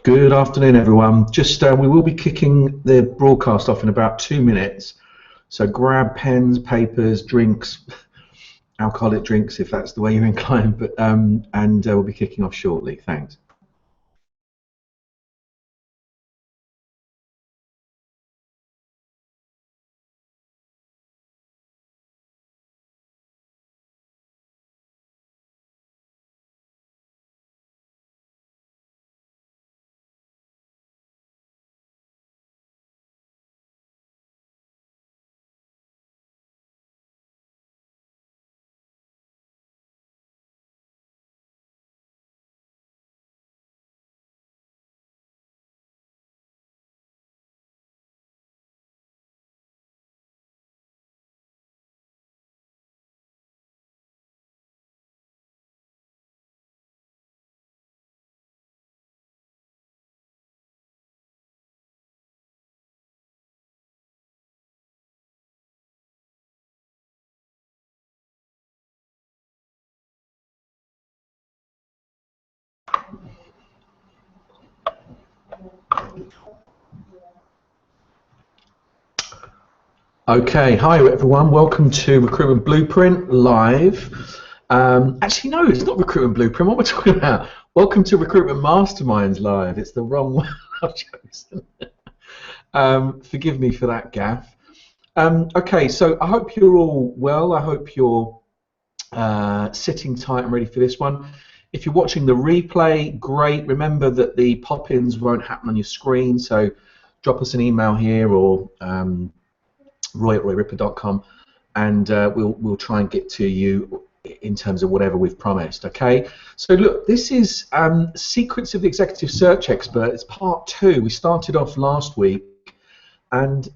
Good afternoon, everyone. Just we will be kicking the broadcast off in about 2 minutes, so grab pens, papers, drinks, alcoholic drinks if that's the way you're inclined. But and we'll be kicking off shortly. Thanks. Okay, hi everyone. Welcome to Recruitment Blueprint Live. Actually, no, it's not Recruitment Blueprint. What we're talking about? Welcome to Recruitment MasterMinds Live. It's the wrong one I've chosen. Forgive me for that gaffe. Okay, so I hope you're all well. I hope you're sitting tight and ready for this one. If you're watching the replay, great. Remember that the pop-ins won't happen on your screen, so drop us an email here or roy@royripper.com, and we'll try and get to you in terms of whatever we've promised. Okay, so look, this is Secrets of the Executive Search Expert. It's part 2. We started off last week, and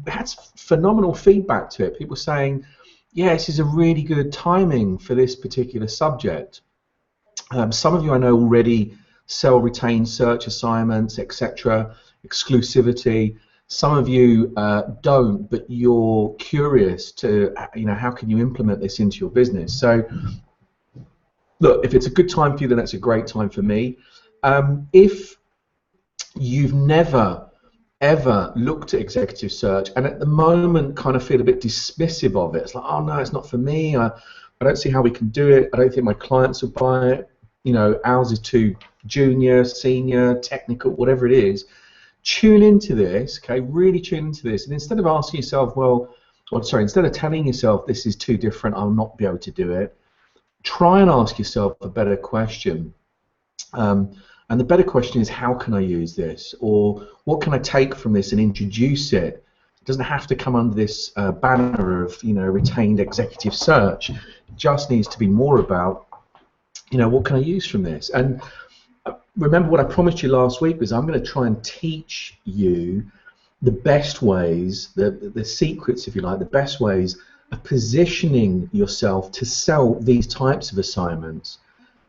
we had phenomenal feedback to it. People saying, yeah, this is a really good timing for this particular subject. Some of you I know already sell retained search assignments, etc., exclusivity. Some of you don't, but you're curious to, how can you implement this into your business? So, look, if it's a good time for you, then that's a great time for me. If you've never, ever looked at executive search and at the moment kind of feel a bit dismissive of it, it's like, oh no, it's not for me. I don't see how we can do it. I don't think my clients will buy it. Ours is too junior, senior, technical, whatever it is. Tune into this, okay? Really tune into this, and instead of asking yourself, instead of telling yourself this is too different, I'll not be able to do it, try and ask yourself a better question. And the better question is, how can I use this, or what can I take from this and introduce it? It doesn't have to come under this banner of retained executive search. It just needs to be more about what can I use from this. And remember what I promised you last week was I'm going to try and teach you the best ways, the secrets, if you like, the best ways of positioning yourself to sell these types of assignments.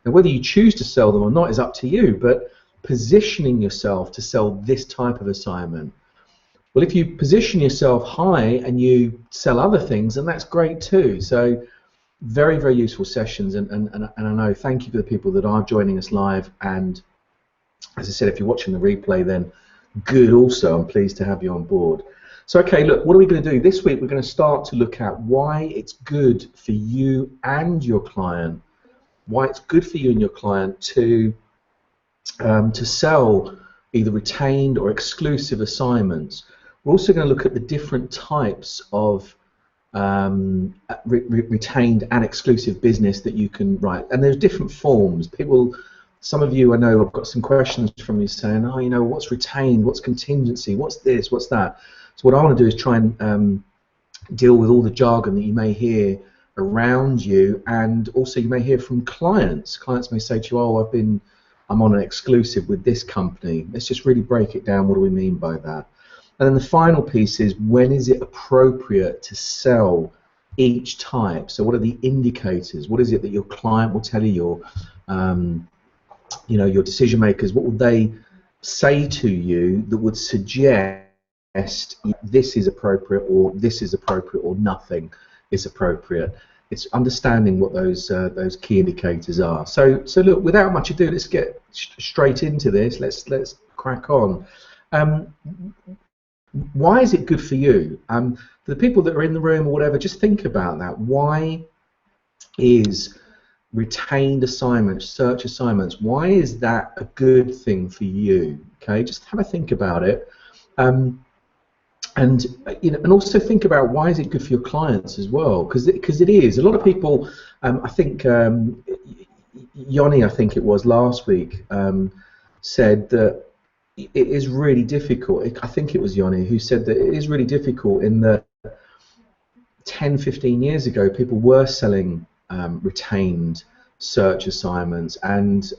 Now, whether you choose to sell them or not is up to you, but positioning yourself to sell this type of assignment. Well, if you position yourself high and you sell other things, then that's great too. So very, very useful sessions, and I know, thank you for the people that are joining us live, and as I said, if you're watching the replay, then good also. I'm pleased to have you on board. So, okay, look, what are we going to do? This week we're going to start to look at why it's good for you and your client, to sell either retained or exclusive assignments. We're also going to look at the different types of retained and exclusive business that you can write, and there's different forms. Some of you I know have got some questions from you saying, oh, what's retained, what's contingency, what's this, what's that. So what I want to do is try and deal with all the jargon that you may hear around you, and also you may hear from clients. Clients may say to you, oh, I'm on an exclusive with this company. Let's just really break it down. What do we mean by that? And then the final piece is, when is it appropriate to sell each type? So what are the indicators? What is it that your client will tell you, your decision makers, what will they say to you that would suggest this is appropriate, or this is appropriate, or nothing is appropriate? it's understanding what those key indicators are. So look, without much ado, let's get straight into this. Let's crack on. Why is it good for you? For the people that are in the room or whatever, just think about that. Why is retained assignments, search assignments, why is that a good thing for you? Okay, just have a think about it. And also think about why is it good for your clients as well, because it is. A lot of people, I think Yoni, I think it was last week, said that it is really difficult. I think it was Yoni who said that it is really difficult in that 10, 15 years ago people were selling retained search assignments, and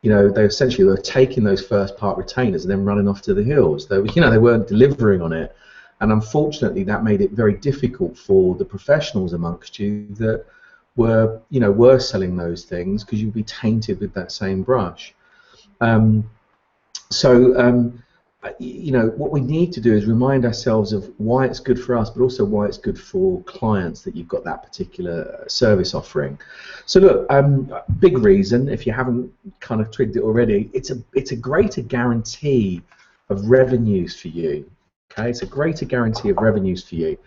they essentially were taking those first part retainers and then running off to the hills. They weren't delivering on it, and unfortunately that made it very difficult for the professionals amongst you that were selling those things, because you'd be tainted with that same brush. What we need to do is remind ourselves of why it's good for us, but also why it's good for clients that you've got that particular service offering. So look, big reason, if you haven't kind of twigged it already, it's a greater guarantee of revenues for you. Okay, it's a greater guarantee of revenues for you.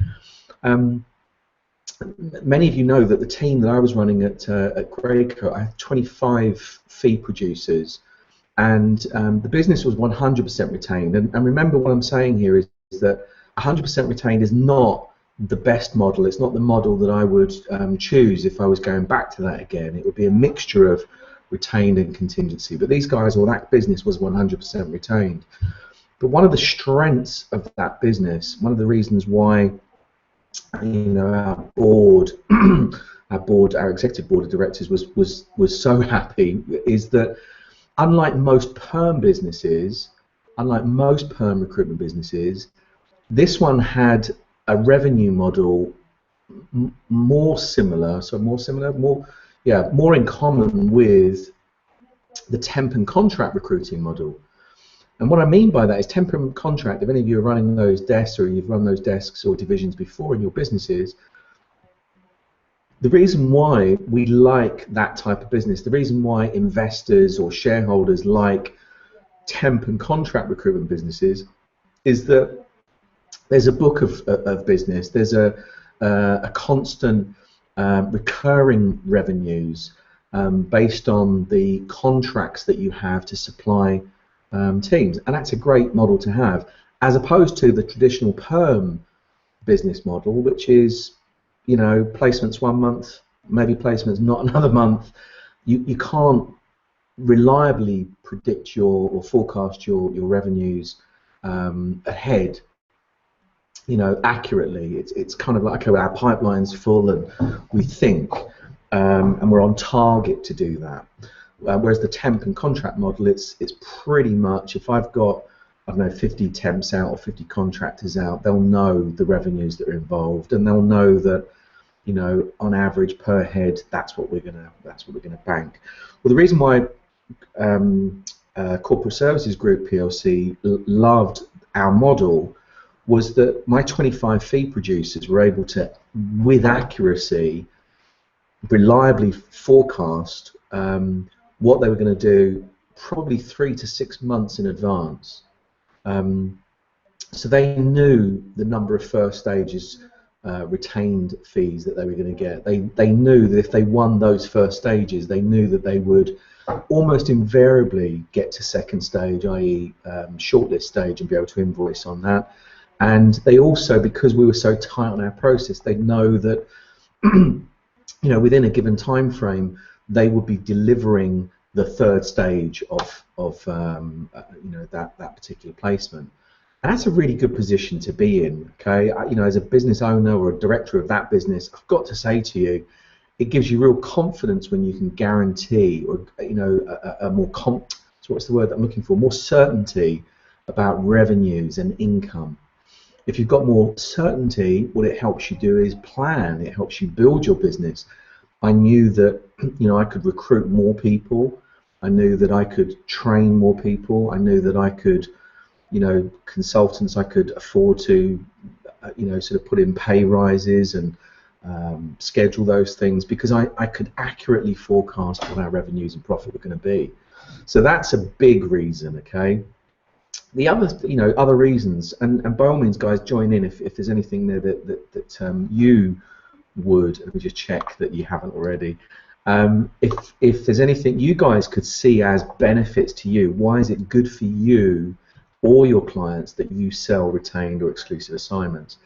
Many of you know that the team that I was running at Greycoat, I had 25 fee producers, and the business was 100% retained. And remember, what I'm saying here is that 100% retained is not the best model. It's not the model that I would choose if I was going back to that again. It would be a mixture of retained and contingency. But these guys, or that business, was 100% retained. But one of the strengths of that business, one of the reasons why our board, our executive board of directors was so happy, is that unlike most perm businesses, unlike most perm recruitment businesses, this one had a revenue model more in common with the temp and contract recruiting model. And what I mean by that is temp and contract, if any of you are running those desks, or you've run those desks or divisions before in your businesses, the reason why we like that type of business, the reason why investors or shareholders like temp and contract recruitment businesses, is that there's a book of business, there's a constant recurring revenues based on the contracts that you have to supply teams, and that's a great model to have, as opposed to the traditional perm business model, which is placements one month, maybe placements not another month. You can't reliably predict or forecast your revenues ahead, accurately. It's kind of like, okay, our pipeline's full and we think, and we're on target to do that. Whereas the temp and contract model, it's pretty much, if I've got, I don't know, 50 temps out or 50 contractors out, they'll know the revenues that are involved, and they'll know that, on average per head, that's what we're gonna bank. Well, the reason why Corporate Services Group PLC loved our model was that my 25 fee producers were able to, with accuracy, reliably forecast what they were going to do, probably 3 to 6 months in advance. So they knew the number of first stages retained fees that they were going to get. They knew that if they won those first stages, they knew that they would almost invariably get to second stage, i.e. Shortlist stage, and be able to invoice on that. And they also, because we were so tight on our process, they know that within a given time frame, they would be delivering the third stage of that particular placement. And that's a really good position to be in. Okay, as a business owner or a director of that business, I've got to say to you, it gives you real confidence when you can guarantee, or a more so what's the word that I'm looking for? More certainty about revenues and income. If you've got more certainty, what it helps you do is plan. It helps you build your business. I knew that I could recruit more people. I knew that I could train more people. I knew that I could, consultants, I could afford to, sort of put in pay rises and schedule those things, because I could accurately forecast what our revenues and profit were going to be. So that's a big reason, okay? The other, other reasons, and by all means, guys, join in if there's anything there that you would. Let me just check that you haven't already. If there's anything you guys could see as benefits to you, why is it good for you or your clients that you sell retained or exclusive assignments?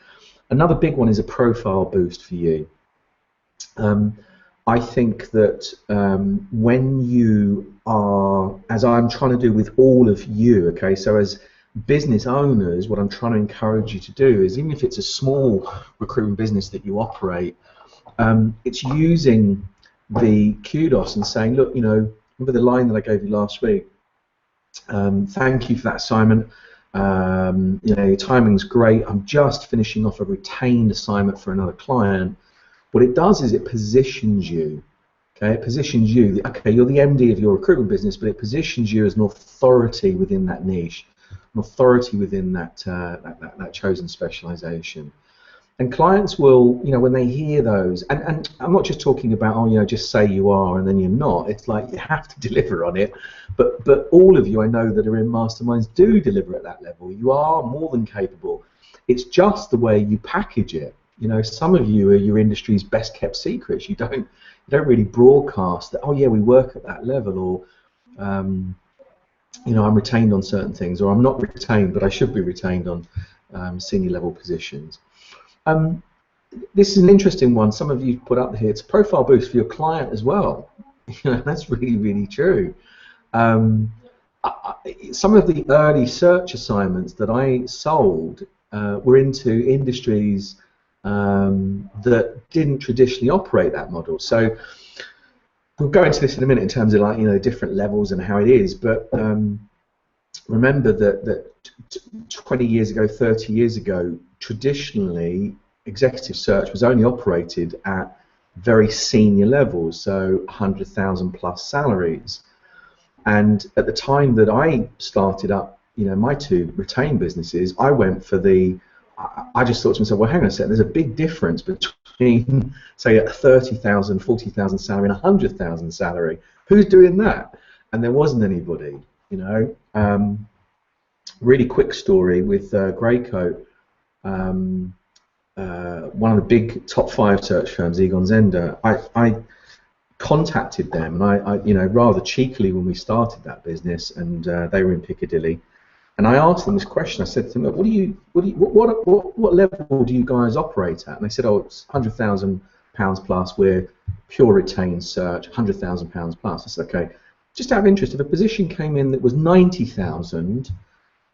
Another big one is a profile boost for you. I think that when you are, as I'm trying to do with all of you, okay, so as business owners, what I'm trying to encourage you to do is, even if it's a small recruitment business that you operate, it's using the kudos and saying, look, remember the line that I gave you last week? Thank you for that assignment. Your timing's great. I'm just finishing off a retained assignment for another client. What it does is it positions you. Okay, it positions you. Okay, you're the MD of your recruitment business, but it positions you as an authority within that niche, an authority within that that chosen specialization. And clients will, when they hear those, and I'm not just talking about, just say you are and then you're not. It's like you have to deliver on it. But all of you, I know, that are in masterminds do deliver at that level. You are more than capable. It's just the way you package it. Some of you are your industry's best kept secrets. You don't really broadcast that. Oh yeah, we work at that level, or I'm retained on certain things, or I'm not retained, but I should be retained on senior level positions. This is an interesting one. Some of you put up here. It's a profile boost for your client as well. That's really, really true. Some of the early search assignments that I sold were into industries that didn't traditionally operate that model. So we'll go into this in a minute in terms of different levels and how it is. But remember that 20 years ago, 30 years ago, traditionally executive search was only operated at very senior levels, so 100,000 plus salaries. And at the time that I started up, my two retained businesses, I went for I just thought to myself, well, hang on a second, there's a big difference between, say, a 30,000, 40,000 salary and 100,000 salary. Who's doing that? And there wasn't anybody, Really quick story with Greycoat. One of the big top 5 search firms, Egon Zehnder, I contacted them, and I rather cheekily when we started that business, and they were in Piccadilly, and I asked them this question. I said to them, look, what level do you guys operate at? And they said, oh, it's £100,000 plus. We're pure retained search, £100,000 plus. I said, okay. Just out of interest, if a position came in that was 90,000,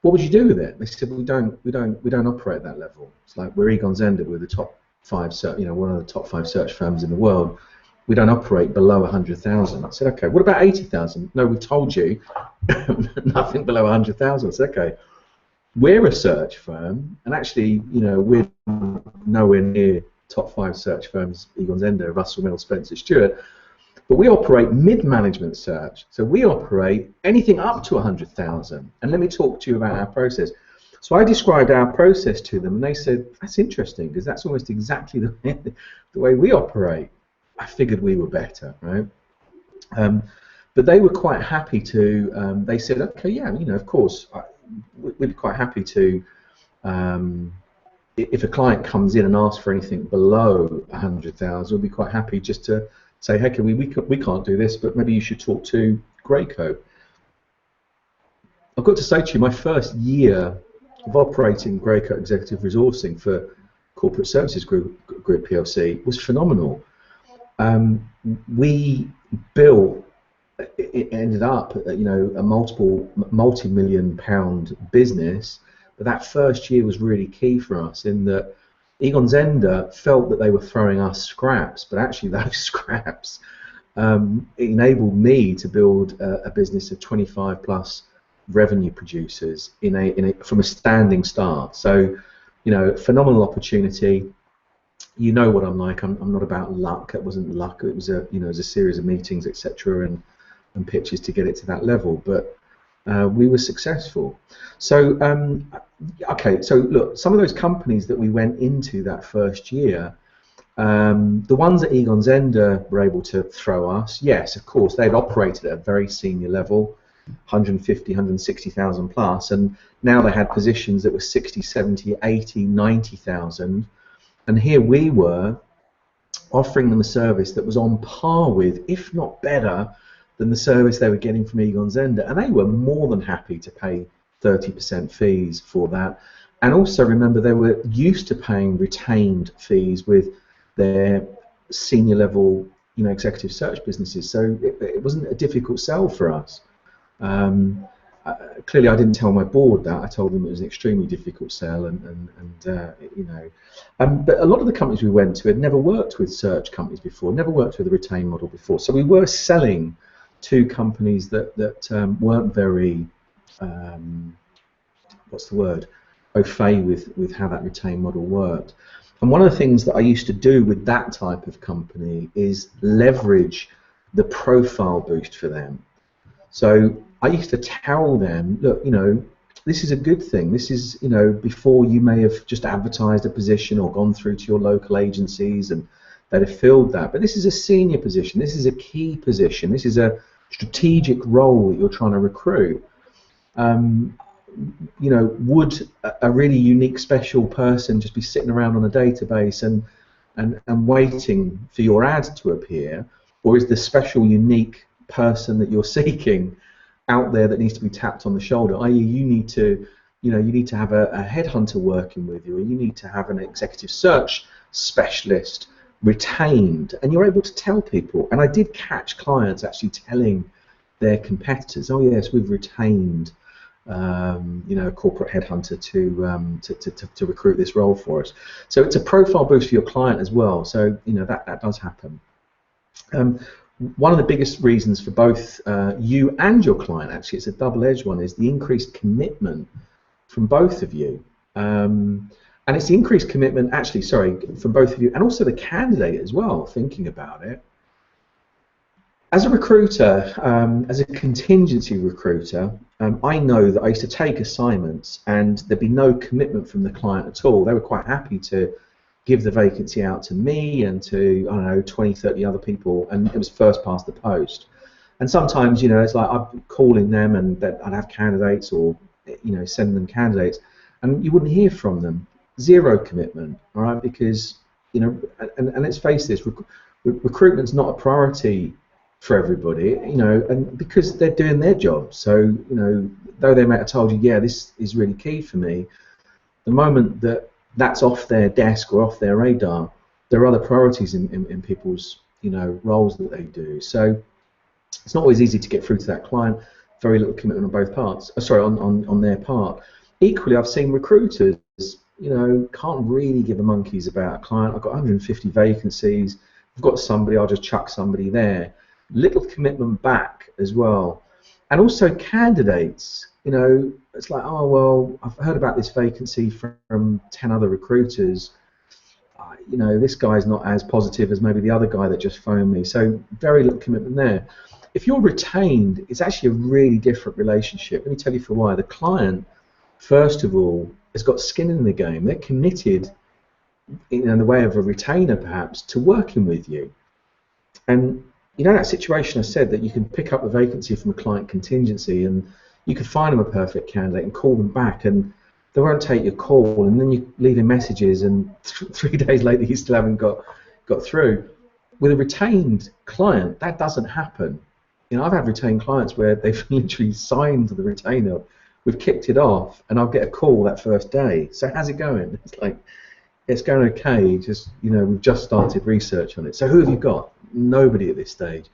what would you do with it? They said, we don't operate at that level. It's like, we're Egon Zehnder, we're the top 5, one of the top 5 search firms in the world. We don't operate below 100,000. I said, okay. What about 80,000? No, we told you nothing below 100,000. I said, okay. We're a search firm, and actually, we're nowhere near top 5 search firms: Egon Zehnder, Russell Mills, Spencer Stewart. But we operate mid-management search, so we operate anything up to 100,000. And let me talk to you about our process. So I described our process to them, and they said, that's interesting, because that's almost exactly the way we operate. I figured we were better, right? But they were quite happy to, they said, okay, yeah, of course, we'd be quite happy to, if a client comes in and asks for anything below 100,000, we'd be quite happy just to say, hey, we can't do this, but maybe you should talk to Greycoat. I've got to say to you, my first year of operating Greycoat Executive Resourcing for Corporate Services Group PLC was phenomenal. We built, it ended up, a multi-million pound business, but that first year was really key for us in that Egon Zehnder felt that they were throwing us scraps, but actually those scraps enabled me to build a business of 25 plus revenue producers from a standing start. So, phenomenal opportunity. You know what I'm like. I'm not about luck. It wasn't luck. It was it was a series of meetings, etc., and pitches to get it to that level. But we were successful. So okay. So look, some of those companies that we went into that first year, The ones at Egon Zehnder were able to throw us, yes, of course, they'd operated at a very senior level, 150, 160,000 plus, and now they had positions that were 60, 70, 80, 90,000, and here we were offering them a service that was on par with, if not better, than the service they were getting from Egon Zehnder, and they were more than happy to pay 30% fees for that. And also remember, they were used to paying retained fees with their senior level, executive search businesses, so it wasn't a difficult sell for us. Clearly, I didn't tell my board that. I told them it was an extremely difficult sell, but a lot of the companies we went to had never worked with search companies before, never worked with a retained model before. So we were selling to companies that weren't very, what's the word, au fait with how that retained model worked. And one of the things that I used to do with that type of company is leverage the profile boost for them. So I used to tell them, look, this is a good thing. This is, before you may have just advertised a position or gone through to your local agencies and they'd have filled that. But this is a senior position. This is a key position. This is a strategic role that you're trying to recruit. Would a really unique, special person just be sitting around on a database and waiting for your ad to appear, or is the special, unique person that you're seeking out there that needs to be tapped on the shoulder? I.e., you need to have a headhunter working with you, or you need to have an executive search specialist retained, and you're able to tell people. And I did catch clients actually telling their competitors, "Oh yes, we've retained a corporate headhunter to recruit this role for us." So it's a profile boost for your client as well. So that does happen. One of the biggest reasons for both you and your client, actually, it's a double-edged one, is the increased commitment from both of you. And it's the increased commitment, actually, from both of you, and also the candidate as well, thinking about it. As a recruiter, as a contingency recruiter, I know that I used to take assignments and there'd be no commitment from the client at all. They were quite happy to give the vacancy out to me and to, I don't know, 20, 30 other people, and it was first past the post. And sometimes, it's like I'm calling them and I'd have candidates, or, sending them candidates, and you wouldn't hear from them. Zero commitment, all right? Because, and let's face this, recruitment's not a priority for everybody, and because they're doing their job. So, though they might have told you, yeah, this is really key for me, the moment that that's off their desk or off their radar, there are other priorities in people's, roles that they do. So it's not always easy to get through to that client. Very little commitment on both parts. On their part. Equally, I've seen recruiters, can't really give a monkeys about a client. I've got 150 vacancies. I've got somebody, I'll just chuck somebody there. Little commitment back as well. And also candidates, it's like, oh, well, I've heard about this vacancy from 10 other recruiters. This guy's not as positive as maybe the other guy that just phoned me. So very little commitment there. If you're retained, it's actually a really different relationship. Let me tell you for why. The client, first of all, has got skin in the game. They're committed, in the way of a retainer perhaps, to working with you. And that situation I said that you can pick up a vacancy from a client contingency and you could find them a perfect candidate and call them back, and they won't take your call, and then you leave them messages, and 3 days later you still haven't got through. With a retained client, that doesn't happen. I've had retained clients where they've literally signed the retainer, we've kicked it off, and I'll get a call that first day. So how's it going? It's like, it's going okay, just, we've just started research on it. So who have you got? Nobody at this stage.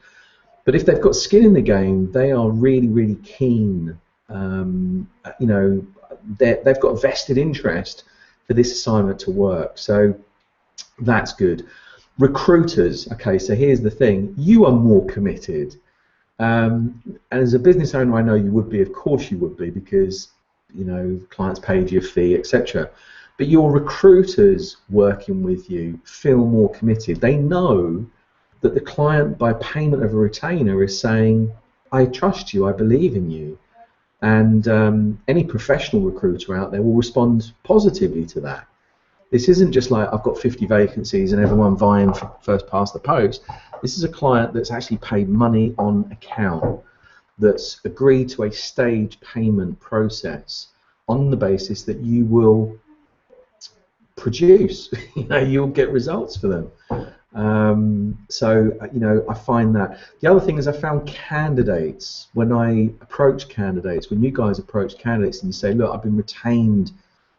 But if they've got skin in the game, they are really, really keen. They've got a vested interest for this assignment to work. So that's good. Recruiters, okay, so here's the thing. You are more committed. And as a business owner, I know you would be, of course you would be, because, clients paid you a fee, etc. But your recruiters working with you feel more committed. They know that the client, by payment of a retainer, is saying, I trust you, I believe in you. And any professional recruiter out there will respond positively to that. This isn't just like I've got 50 vacancies and everyone vying for first past the post. This is a client that's actually paid money on account, that's agreed to a staged payment process on the basis that you will produce. You'll get results for them. So I find that. The other thing is I found candidates, when I approach candidates, when you guys approach candidates and you say, look, I've been retained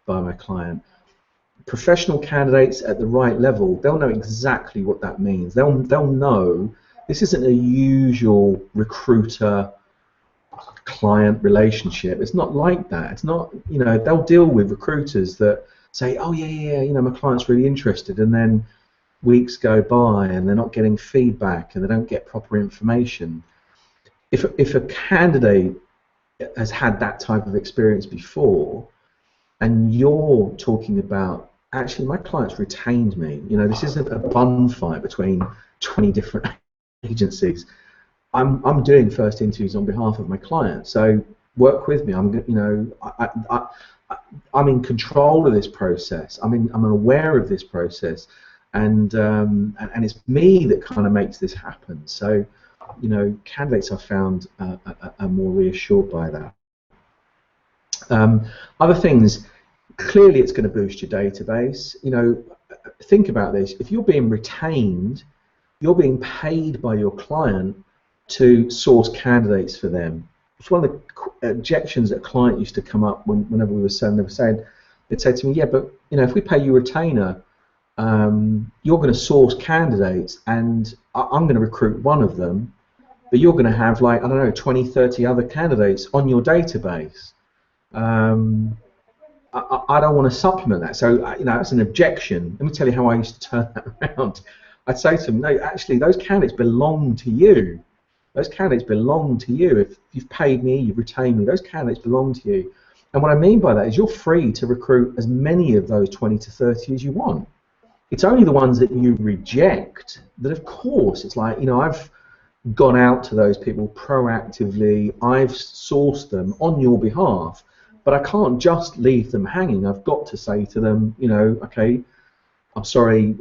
by my client, professional candidates at the right level, they'll know exactly what that means. They'll know this isn't a usual recruiter client relationship. It's not like that. It's not, they'll deal with recruiters that say, oh yeah, my client's really interested, and then weeks go by and they're not getting feedback and they don't get proper information. If a candidate has had that type of experience before, and you're talking about, actually my client's retained me, this isn't a bun fight between 20 different agencies. I'm doing first interviews on behalf of my client, so work with me. I'm in control of this process. I'm aware of this process, and it's me that kind of makes this happen. So, candidates I've found are more reassured by that. Other things, clearly it's going to boost your database. Think about this. If you're being retained, you're being paid by your client to source candidates for them. It's one of the objections that a client used to come up whenever we were saying, they'd say to me, yeah, but if we pay you a retainer, you're going to source candidates and I'm going to recruit one of them, but you're going to have, like, I don't know, 20, 30 other candidates on your database. I don't want to supplement that. So, that's an objection. Let me tell you how I used to turn that around. I'd say to them, no, actually, those candidates belong to you. Those candidates belong to you. If you've paid me, you've retained me, those candidates belong to you. And what I mean by that is you're free to recruit as many of those 20 to 30 as you want. It's only the ones that you reject that, of course, it's like, I've gone out to those people proactively, I've sourced them on your behalf, but I can't just leave them hanging. I've got to say to them, okay, I'm sorry,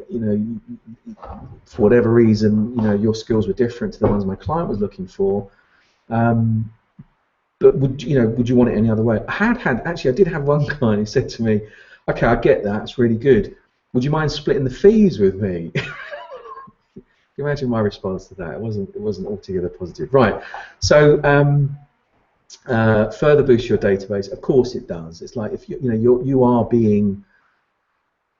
for whatever reason, your skills were different to the ones my client was looking for. But would you want it any other way? Actually, I did have one client who said to me, okay, I get that, it's really good. Would you mind splitting the fees with me? Imagine my response to that. It wasn't altogether positive. Right. So further boost your database. Of course it does. It's like if you're going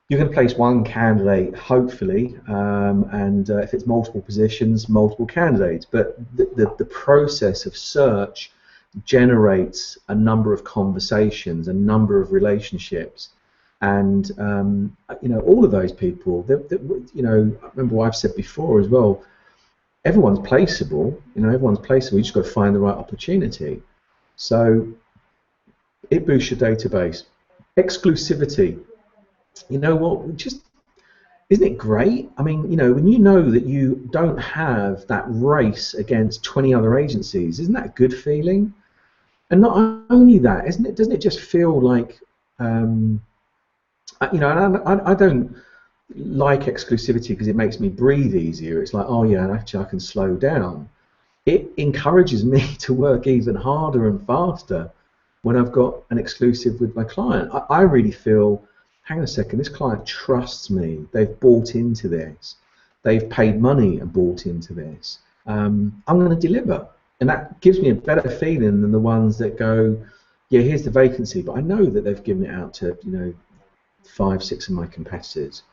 to place one candidate, hopefully, and if it's multiple positions, multiple candidates. But the process of search generates a number of conversations, a number of relationships, and all of those people. I remember what I've said before as well. Everyone's placeable. Everyone's placeable. You just got to find the right opportunity. So it boosts your database. Exclusivity. You know what? Just isn't it great? I mean, when you know that you don't have that race against 20 other agencies, isn't that a good feeling? And not only that, doesn't it just feel like, I don't like exclusivity because it makes me breathe easier. It's like, oh yeah, actually I can slow down. It encourages me to work even harder and faster when I've got an exclusive with my client. I really feel, hang on a second, this client trusts me. They've bought into this. They've paid money and bought into this. I'm going to deliver. And that gives me a better feeling than the ones that go, yeah, here's the vacancy, but I know that they've given it out to 5, 6 of my competitors.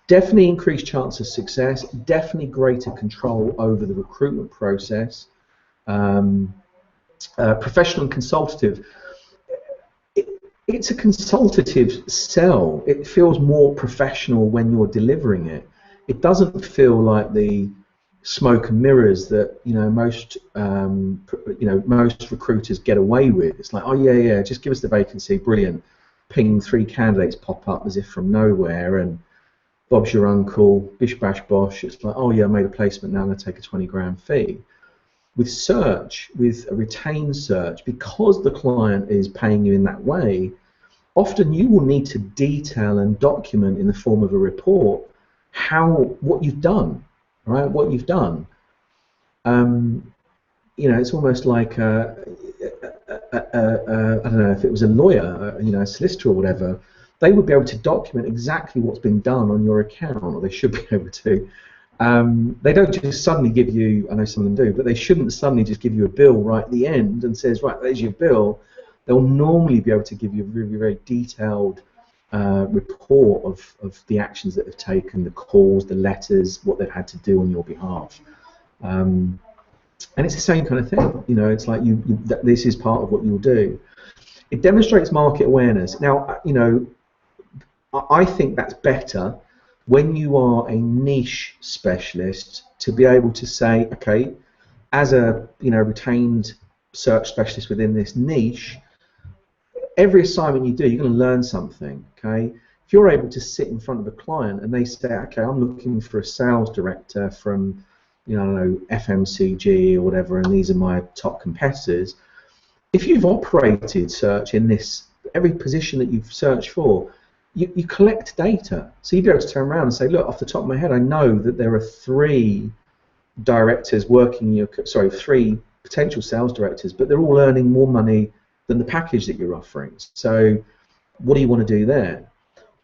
Definitely increased chance of success, definitely greater control over the recruitment process. Professional and consultative. It's a consultative sell. It feels more professional when you're delivering it. It doesn't feel like the smoke and mirrors that most recruiters get away with. It's like, oh yeah, just give us the vacancy, brilliant. Ping 3 candidates pop up as if from nowhere, and Bob's your uncle, bish bash bosh. It's like, oh yeah, I made a placement, now I'm going to take a 20 grand fee. With search, with a retained search, because the client is paying you in that way, often you will need to detail and document in the form of a report what you've done, right? What you've done. You know, it's almost like I don't know, if it was a lawyer, you know, a solicitor or whatever, they would be able to document exactly what's been done on your account, or they should be able to. They don't just suddenly give you, I know some of them do, but they shouldn't suddenly just give you a bill right at the end and says, right, there's your bill. They'll normally be able to give you a very, very detailed report of the actions that they've taken, the calls, the letters, what they've had to do on your behalf. And it's the same kind of thing, you know, it's like this is part of what you'll do. It demonstrates market awareness. Now, you know, I think that's better when you are a niche specialist to be able to say, okay, as a, you know, retained search specialist within this niche, every assignment you do, you're going to learn something, okay? If you're able to sit in front of a client and they say, okay, I'm looking for a sales director from, you know, I don't know, FMCG or whatever, and these are my top competitors. If you've operated search in this, every position that you've searched for, you collect data. So you'd be able to turn around and say, look, off the top of my head, I know that there are 3 directors working your, sorry, 3 potential sales directors, but they're all earning more money than the package that you're offering. So what do you want to do there?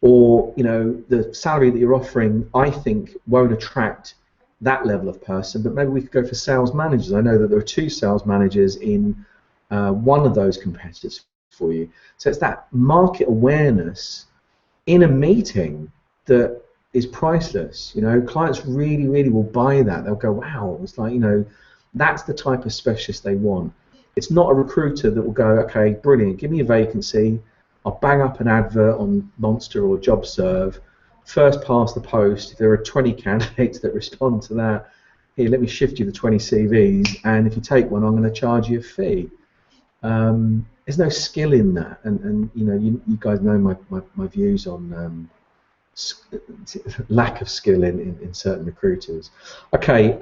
Or, you know, the salary that you're offering, I think, won't attract that level of person, but maybe we could go for sales managers. I know that there are 2 sales managers in one of those competitors for you. So it's that market awareness in a meeting that is priceless. You know, clients really, really will buy that. They'll go, wow, it's like, you know, that's the type of specialist they want. It's not a recruiter that will go, okay, brilliant, give me a vacancy, I'll bang up an advert on Monster or JobServe, first past the post, if there are 20 candidates that respond to that, here, let me shift you the 20 CVs, and if you take one, I'm going to charge you a fee. There's no skill in that, and you know, you guys know my views on lack of skill in certain recruiters. Okay,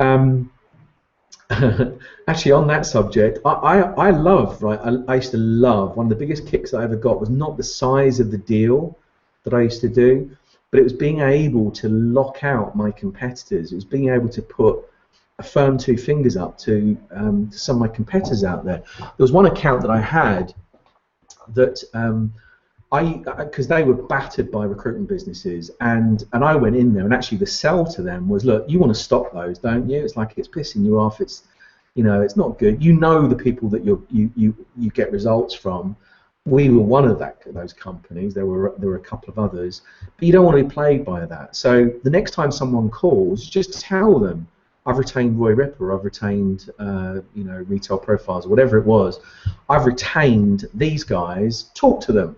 actually on that subject, I love, right, I used to love, one of the biggest kicks I ever got was not the size of the deal that I used to do, but it was being able to lock out my competitors. It was being able to put a firm 2 fingers up to some of my competitors out there. There was one account that I had that because they were battered by recruitment businesses, and I went in there, and actually the sell to them was, look, you want to stop those, don't you? It's like it's pissing you off. It's, you know, it's not good. You know the people that you get results from. We were one of those companies. There were a couple of others, but you don't want to be plagued by that. So the next time someone calls, just tell them, I've retained Roy Ripper, I've retained you know, Retail Profiles, or whatever it was. I've retained these guys. Talk to them.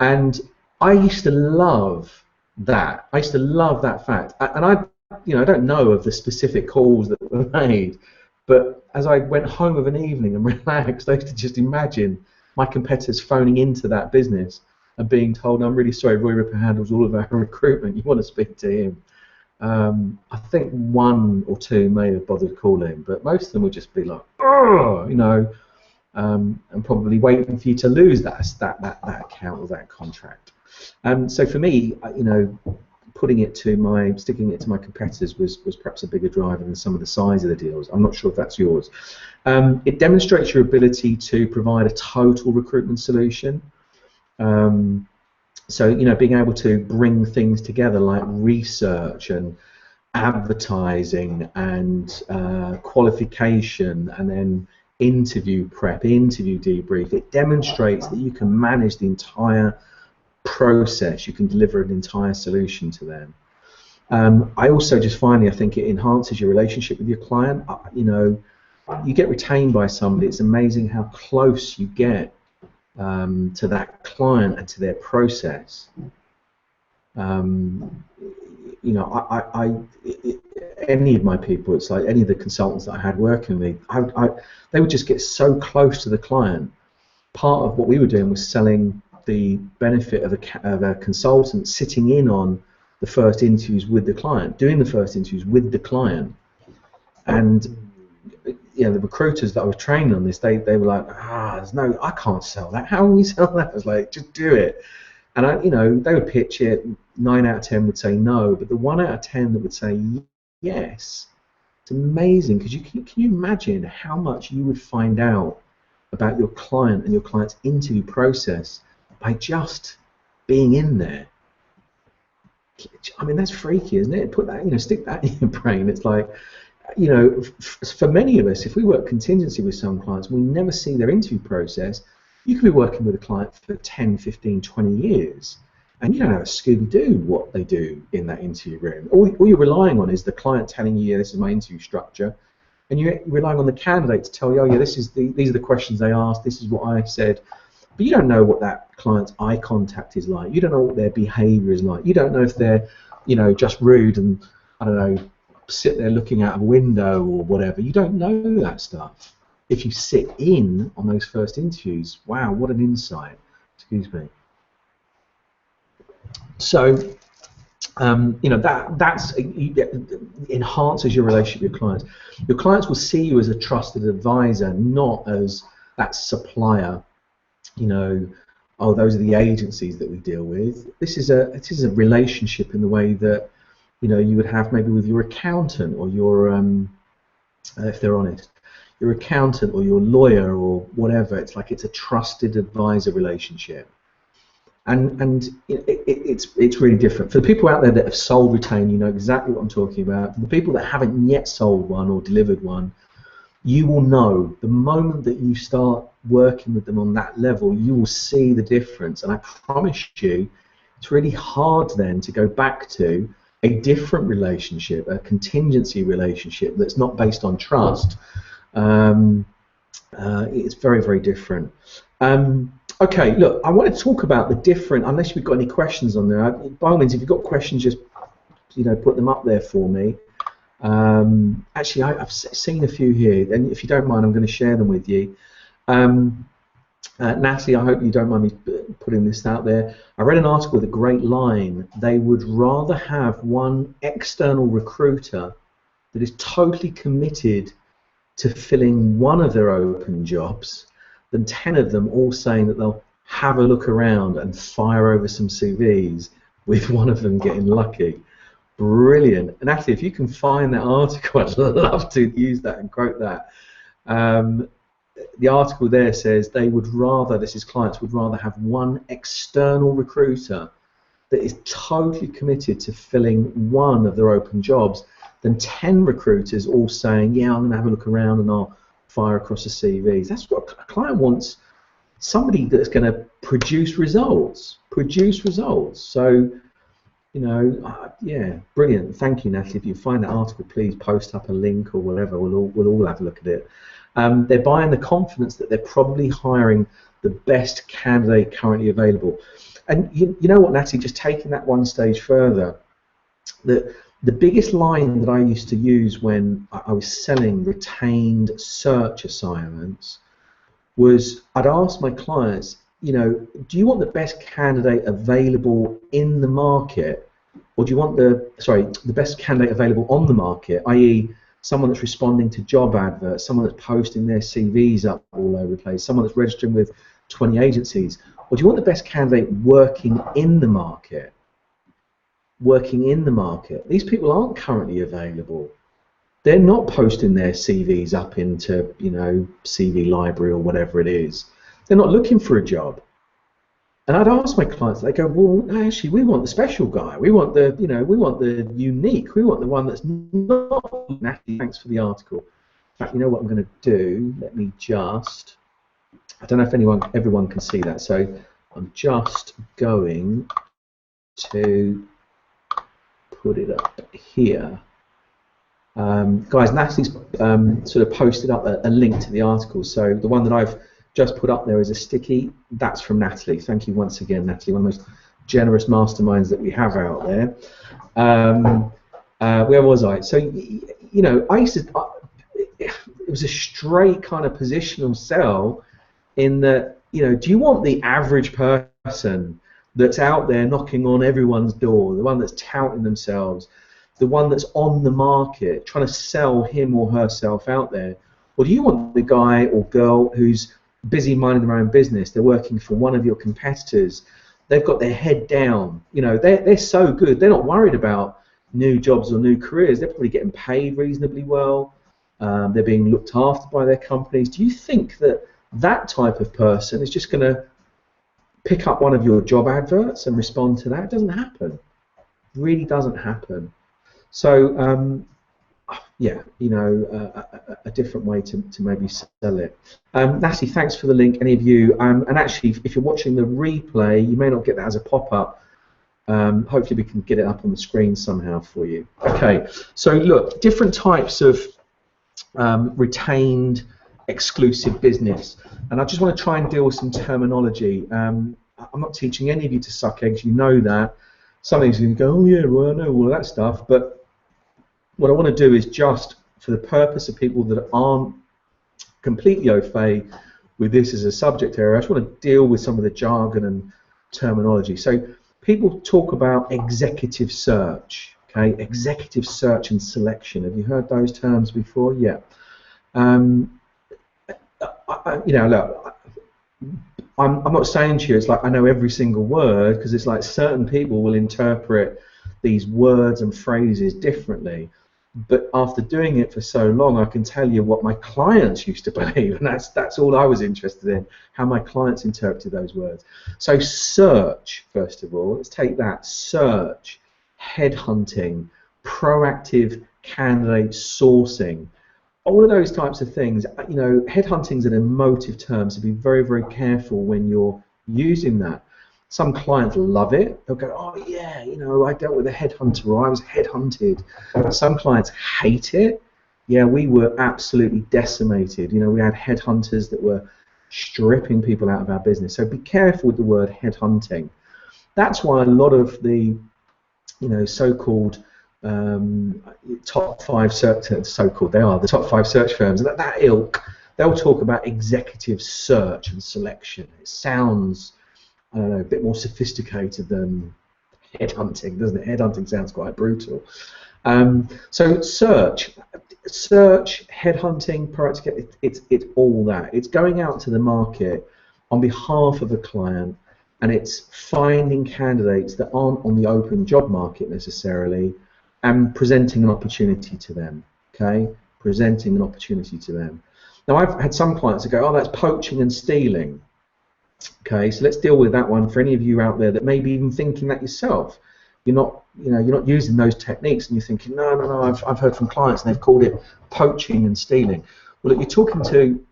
And I used to love that. I used to love that fact. And I don't know of the specific calls that were made, but as I went home of an evening and relaxed, I used to just imagine my competitors phoning into that business and being told, I'm really sorry, Roy Ripper handles all of our recruitment, you want to speak to him. I think 1 or 2 may have bothered calling, but most of them would just be like, oh, you know, and probably waiting for you to lose that account or that contract. So for me, you know, sticking it to my competitors was perhaps a bigger driver than some of the size of the deals. I'm not sure if that's yours. It demonstrates your ability to provide a total recruitment solution. So, you know, being able to bring things together like research and advertising and qualification, and then interview prep, interview debrief, it demonstrates that you can manage the entire process, you can deliver an entire solution to them. I also just finally, I think it enhances your relationship with your client. You know, you get retained by somebody, it's amazing how close you get to that client and to their process. You know, any of my people, it's like any of the consultants that I had working with me, they would just get so close to the client. Part of what we were doing was selling the benefit of a consultant sitting in on the first interviews with the client, doing the first interviews with the client, and the recruiters that I was training on this, they were like, there's no, I can't sell that. How will we sell that? I was like, just do it. And they would pitch it. 9 out of 10 would say no, but the 1 out of 10 that would say yes, it's amazing, because can you imagine how much you would find out about your client and your client's interview process by just being in there. I mean, that's freaky, isn't it? Put that, stick that in your brain. It's like, for many of us, if we work contingency with some clients, we never see their interview process. You could be working with a client for 10, 15, 20 years, and you don't have a Scooby-Doo what they do in that interview room. All you're relying on is the client telling you, yeah, this is my interview structure, and you're relying on the candidate to tell you, oh yeah, these are the questions they asked, this is what I said. But you don't know what that client's eye contact is like. You don't know what their behaviour is like. You don't know if they're, just rude and, I don't know, sit there looking out of a window or whatever. You don't know that stuff. If you sit in on those first interviews, wow, what an insight. Excuse me. So, that enhances your relationship with your clients. Your clients will see you as a trusted advisor, not as that supplier. Oh, those are the agencies that we deal with. This is a relationship in the way that you would have maybe with your accountant or your if they're honest, your accountant or your lawyer or whatever. It's like it's a trusted advisor relationship, and it's really different. For the people out there that have sold retain, you know exactly what I'm talking about. For the people that haven't yet sold one or delivered one, you will know the moment that you start working with them on that level, you will see the difference. And I promise you, it's really hard then to go back to a different relationship, a contingency relationship that's not based on trust. It's very, very different. Okay, look, I want to talk about the different, unless you've got any questions on there. By all means, if you've got questions, just put them up there for me. Actually, I've seen a few here, and if you don't mind, I'm going to share them with you. Natalie, I hope you don't mind me putting this out there. I read an article with a great line. They would rather have one external recruiter that is totally committed to filling one of their open jobs than 10 of them all saying that they'll have a look around and fire over some CVs with one of them getting lucky. Brilliant. And actually, if you can find that article, I'd love to use that and quote that. The article there says they would rather, clients would rather have one external recruiter that is totally committed to filling one of their open jobs than 10 recruiters all saying, yeah, I'm going to have a look around and I'll fire across the CVs. That's what a client wants, somebody that's going to produce results. So, yeah, brilliant. Thank you, Natalie. If you find that article, please post up a link or whatever. We'll all have a look at it. They're buying the confidence that they're probably hiring the best candidate currently available. And you know what, Natalie, just taking that one stage further, the biggest line that I used to use when I was selling retained search assignments was I'd ask my clients, do you want the best candidate available in the market, or do you want the best candidate available on the market, i.e. someone that's responding to job adverts, someone that's posting their CVs up all over the place, someone that's registering with 20 agencies, or do you want the best candidate working in the market? These people aren't currently available. They're not posting their CVs up into, CV library or whatever it is. They're not looking for a job. And I'd ask my clients, they go, well, actually, we want the special guy. We want the, we want the unique. We want the one that's not. Natalie, thanks for the article. In fact, you know what I'm going to do? Let me just. I don't know if everyone can see that. So I'm just going to put it up here. Guys, Natalie's sort of posted up a link to the article. So the one that I've just put up there is a sticky. That's from Natalie. Thank you once again, Natalie, one of the most generous masterminds that we have out there. Where was I? So, I used to, it was a straight kind of positional sell in that, do you want the average person that's out there knocking on everyone's door, the one that's touting themselves, the one that's on the market, trying to sell him or herself out there? Or do you want the guy or girl who's busy minding their own business? They're working for one of your competitors. They've got their head down. You know, they're so good. They're not worried about new jobs or new careers. They're probably getting paid reasonably well. They're being looked after by their companies. Do you think that that type of person is just going to pick up one of your job adverts and respond to that? It doesn't happen. It really doesn't happen. So, yeah, you know, a different way to maybe sell it. Natalie, thanks for the link, any of you. And actually, if you're watching the replay, you may not get that as a pop-up. Hopefully we can get it up on the screen somehow for you. Okay, so look, different types of retained exclusive business. And I just want to try and deal with some terminology. I'm not teaching any of you to suck eggs, you know that. Some of you are going to go, oh yeah, well I know all of that stuff, but what I want to do is just, for the purpose of people that aren't completely au fait with this as a subject area, I just want to deal with some of the jargon and terminology. So people talk about executive search, okay? Executive search and selection. Have you heard those terms before? Yeah. You know, look, I'm not saying to you it's like I know every single word, because it's like certain people will interpret these words and phrases differently. But after doing it for so long, I can tell you what my clients used to believe, and that's all I was interested in, how my clients interpreted those words. So search, first of all, let's take that. Search, headhunting, proactive candidate sourcing, all of those types of things. You know, headhunting is an emotive term, so be very, very careful when you're using that. Some clients love it. They'll go, oh yeah, you know, I dealt with a headhunter, or I was headhunted. Some clients hate it. Yeah, we were absolutely decimated. You know, we had headhunters that were stripping people out of our business. So be careful with the word headhunting. That's why a lot of the, you know, so-called top five so-called, they are the top 5 search firms, and that ilk, they'll talk about executive search and selection. It sounds, I don't know, a bit more sophisticated than headhunting, doesn't it? Headhunting sounds quite brutal. So search, headhunting, proactive, it's all that. It's going out to the market on behalf of a client, and it's finding candidates that aren't on the open job market necessarily, and presenting an opportunity to them. Okay, presenting an opportunity to them. Now, I've had some clients that go, oh, that's poaching and stealing. Okay, so let's deal with that one for any of you out there that may be even thinking that yourself. You're not, you know, you're not using those techniques, and you're thinking, no, I've heard from clients and they've called it poaching and stealing. Well, look, you're talking to,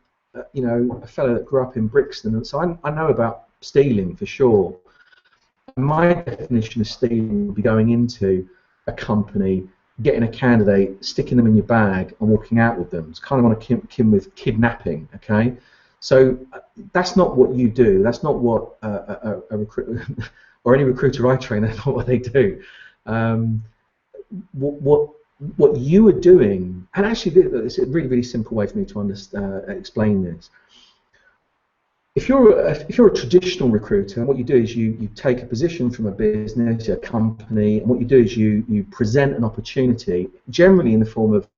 you know, a fellow that grew up in Brixton, and so I know about stealing for sure. My definition of stealing would be going into a company, getting a candidate, sticking them in your bag, and walking out with them. It's kind of on akin with kidnapping. Okay. So that's not what you do. That's not what a recruiter or any recruiter I train. That's not what they do. What you are doing, and actually, it's a really, really simple way for me to explain this. If you're a traditional recruiter, what you do is you take a position from a business, a company, and what you do is you present an opportunity, generally in the form of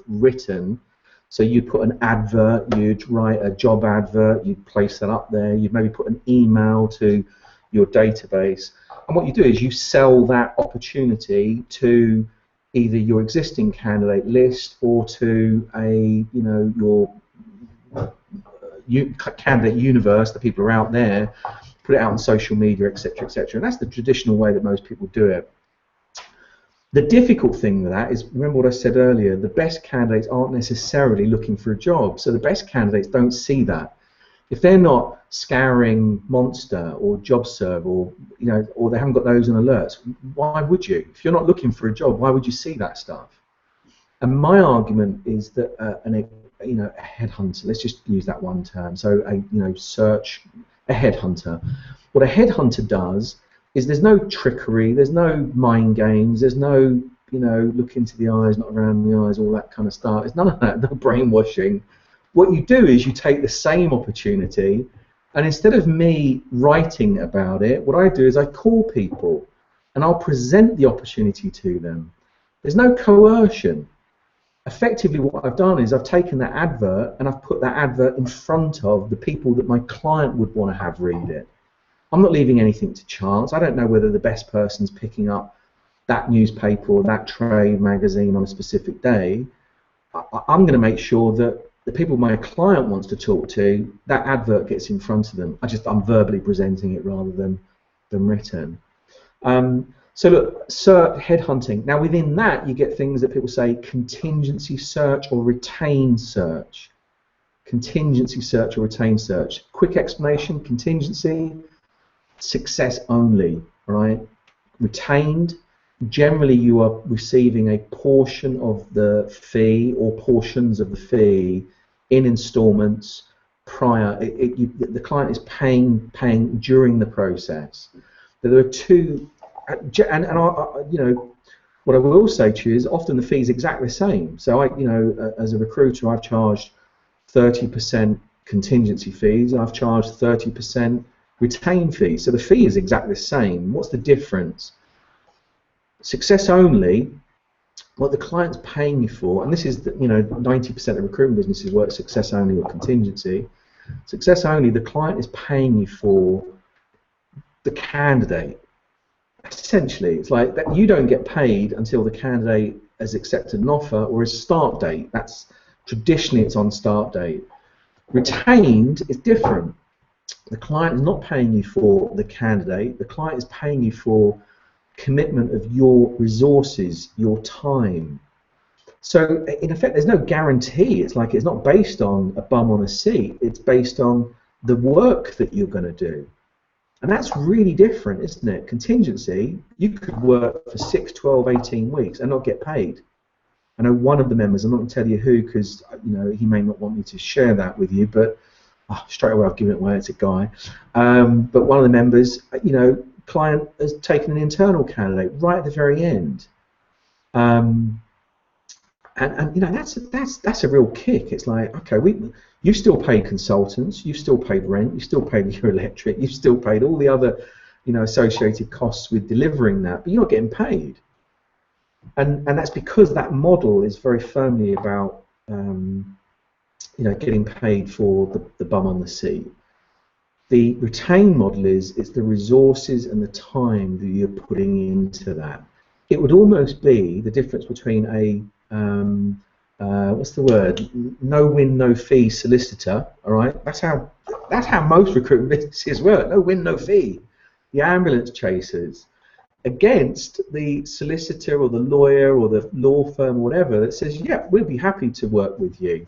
written. So you'd put an advert, you'd write a job advert, you'd place that up there, you'd maybe put an email to your database, and what you do is you sell that opportunity to either your existing candidate list or to a, you know, your candidate universe, the people who are out there, put it out on social media, etc., etc. And that's the traditional way that most people do it. The difficult thing with that is, remember what I said earlier, the best candidates aren't necessarily looking for a job, so the best candidates don't see that. If they're not scouring Monster or JobServe, or, you know, or they haven't got those on alerts, why would you? If you're not looking for a job, why would you see that stuff? And my argument is that you know, a headhunter, let's just use that one term, so search a headhunter. What a headhunter does is there's no trickery, there's no mind games, there's no, you know, look into the eyes, not around the eyes, all that kind of stuff. It's none of that, no brainwashing. What you do is you take the same opportunity, and instead of me writing about it, what I do is I call people and I'll present the opportunity to them. There's no coercion. effectively what I've done is I've taken that advert and I've put that advert in front of the people that my client would want to have read it. I'm not leaving anything to chance. I don't know whether the best person's picking up that newspaper or that trade magazine on a specific day. I'm going to make sure that the people my client wants to talk to, that advert gets in front of them. I'm verbally presenting it rather than written. So look, search, headhunting. Now within that, you get things that people say contingency search or retained search. Contingency search or retained search. Quick explanation: contingency, success only, right? Retained, generally you are receiving a portion of the fee or portions of the fee in installments prior. The client is paying during the process. There are two, and you know, what I will say to you is often the fee is exactly the same. So as a recruiter, I've charged 30% contingency fees, and I've charged 30% retained fees. So the fee is exactly the same. What's the difference? Success only, what the client's paying you for, and this is 90% of recruitment businesses work success only or contingency. Success only, the client is paying you for the candidate. Essentially, it's like that you don't get paid until the candidate has accepted an offer or his start date. That's traditionally it's on start date. Retained is different. The client is not paying you for the candidate. The client is paying you for commitment of your resources, your time. So in effect, there's no guarantee. It's like it's not based on a bum on a seat. It's based on the work that you're going to do. And that's really different, isn't it? Contingency, you could work for 6, 12, 18 weeks and not get paid. I know one of the members, I'm not going to tell you who because he may not want me to share that with you, but straight away I've given it away, it's a guy. But one of the members, client has taken an internal candidate right at the very end. And that's a real kick. It's like, okay, you still paid consultants, you've still paid rent, you've still paid your electric, you've still paid all the other associated costs with delivering that, but you're not getting paid. And that's because that model is very firmly about getting paid for the bum on the seat. The retained model it's the resources and the time that you're putting into that. It would almost be the difference between a what's the word? No win, no fee solicitor. All right, that's how most recruitment businesses work. No win, no fee. The ambulance chasers against the solicitor or the lawyer or the law firm or whatever that says, yeah, we'll be happy to work with you.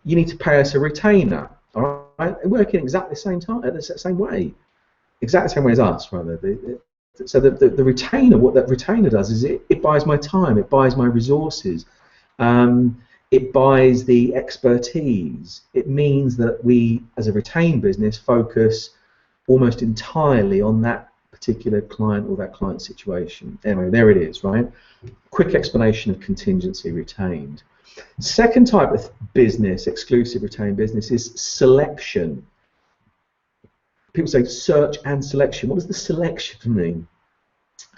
You need to pay us a retainer. All right, and working exactly the same time, the same way, exactly the same way as us, rather. So the retainer, what that retainer does is it buys my time, it buys my resources, it buys the expertise. It means that we, as a retained business, focus almost entirely on that particular client or that client situation. Anyway, there it is, right? Quick explanation of contingency retained. Second type of business, exclusive retained business, is selection. People say search and selection. What does the selection mean?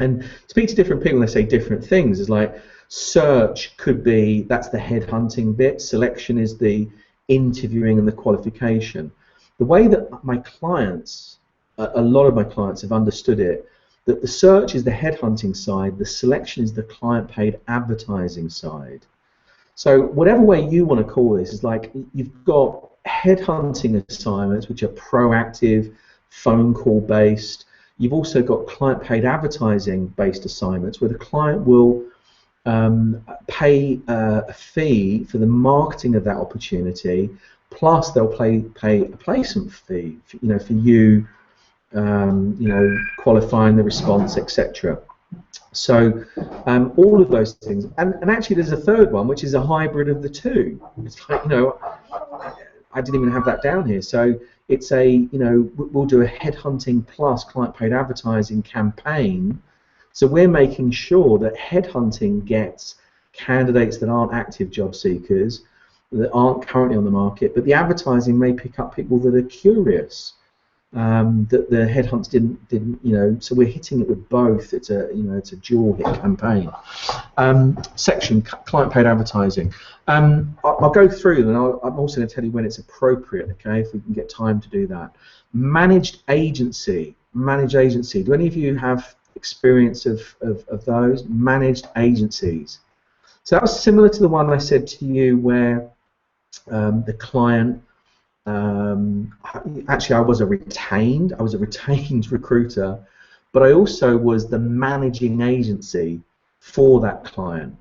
And speak to different people, they say different things. It's like search could be, that's the headhunting bit. Selection is the interviewing and the qualification. The way that my clients, a lot of my clients have understood it, that the search is the headhunting side, the selection is the client-paid advertising side. So whatever way you want to call this, is like you've got headhunting assignments, which are proactive, phone call based. You've also got client-paid advertising-based assignments where the client will pay a fee for the marketing of that opportunity, plus they'll pay a placement fee, for you, qualifying the response, etc. So all of those things, and actually there's a third one which is a hybrid of the two. It's like, I didn't even have that down here. So it's we'll do a headhunting plus client-paid advertising campaign. So we're making sure that headhunting gets candidates that aren't active job seekers, that aren't currently on the market, but the advertising may pick up people that are curious. that the headhunts didn't, you know. So we're hitting it with both. It's a, you know, it's a dual hit campaign. Section client paid advertising. I'll go through them, and I'm also going to tell you when it's appropriate. Okay, if we can get time to do that. Managed agency. Managed agency. Do any of you have experience of those managed agencies? So that was similar to the one I said to you, where the client. Actually, I was a retained recruiter, but I also was the managing agency for that client.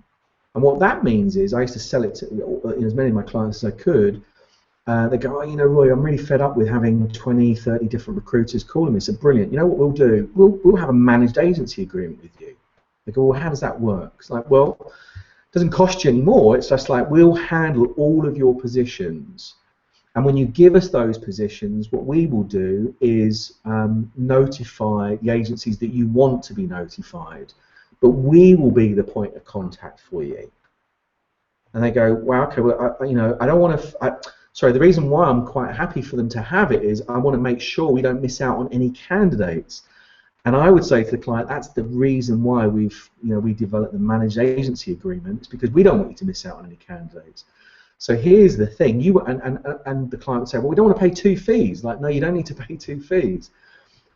And what that means is I used to sell it to as many of my clients as I could. They go, oh, you know, Roy, I'm really fed up with having 20, 30 different recruiters calling me. So brilliant. You know what we'll do? We'll have a managed agency agreement with you. They go, well, how does that work? It's like, well, it doesn't cost you any more. It's just like, we'll handle all of your positions. And when you give us those positions, what we will do is notify the agencies that you want to be notified, but we will be the point of contact for you. And they go, wow, okay, well, you know, I don't want to. Sorry, the reason why I'm quite happy for them to have it is I want to make sure we don't miss out on any candidates. And I would say to the client, that's the reason why we developed the managed agency agreement. It's because we don't want you to miss out on any candidates. So here's the thing, and the client would say, well, we don't want to pay 2 fees. Like, no, you don't need to pay 2 fees.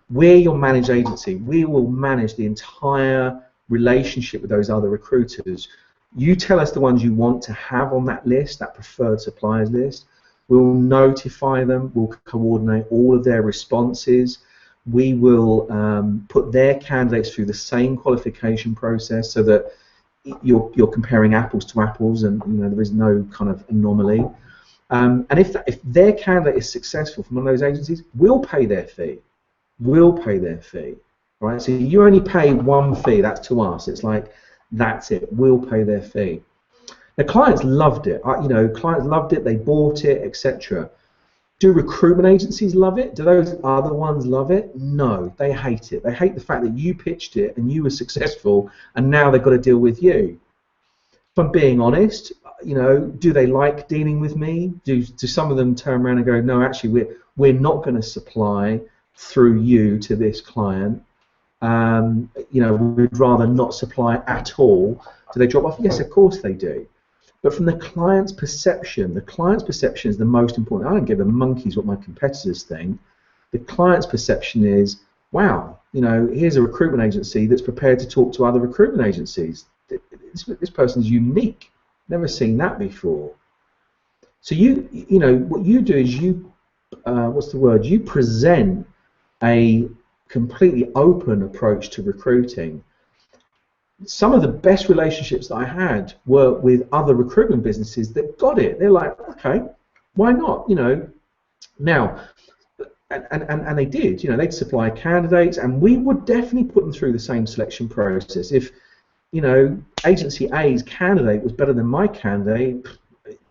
We're your managed agency. We will manage the entire relationship with those other recruiters. You tell us the ones you want to have on that list, that preferred suppliers list. We'll notify them. We'll coordinate all of their responses. We will put their candidates through the same qualification process so that you're comparing apples to apples, and you know there is no kind of anomaly. And if their candidate is successful from one of those agencies, we'll pay their fee. We'll pay their fee. Right? So you only pay 1 fee. That's to us. It's like that's it. We'll pay their fee. The clients loved it. You know, clients loved it. They bought it, etc. Do recruitment agencies love it? Do those other ones love it? No, they hate it. They hate the fact that you pitched it and you were successful and now they've got to deal with you. If I'm being honest, you know, do they like dealing with me? Do some of them turn around and go, no, actually, we're not going to supply through you to this client. You know, we'd rather not supply at all. Do they drop off? Yes, of course they do. But from the client's perception is the most important. I don't give a monkey's what my competitors think. The client's perception is, wow, you know, here's a recruitment agency that's prepared to talk to other recruitment agencies. This person's unique. Never seen that before. So you know, what you do is you present a completely open approach to recruiting. Some of the best relationships that I had were with other recruitment businesses that got it. They're like, okay, why not? You know, now, and they did. You know, they'd supply candidates, and we would definitely put them through the same selection process. If, you know, agency A's candidate was better than my candidate,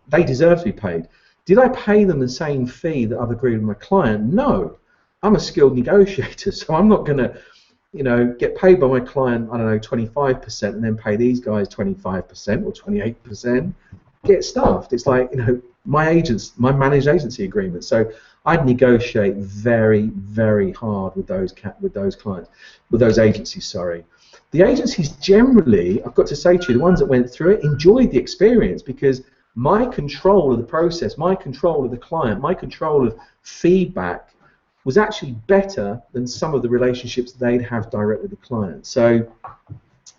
they deserve to be paid. Did I pay them the same fee that I've agreed with my client? No. I'm a skilled negotiator, so I'm not going to, you know, get paid by my client, I don't know, 25% and then pay these guys 25% or 28%. Get stuffed. It's like, you know, my managed agency agreement. So I'd negotiate very, very hard with those clients, with those agencies. Sorry, the agencies generally, I've got to say to you, the ones that went through it enjoyed the experience because my control of the process, my control of the client, my control of feedback was actually better than some of the relationships they'd have directly with the client. So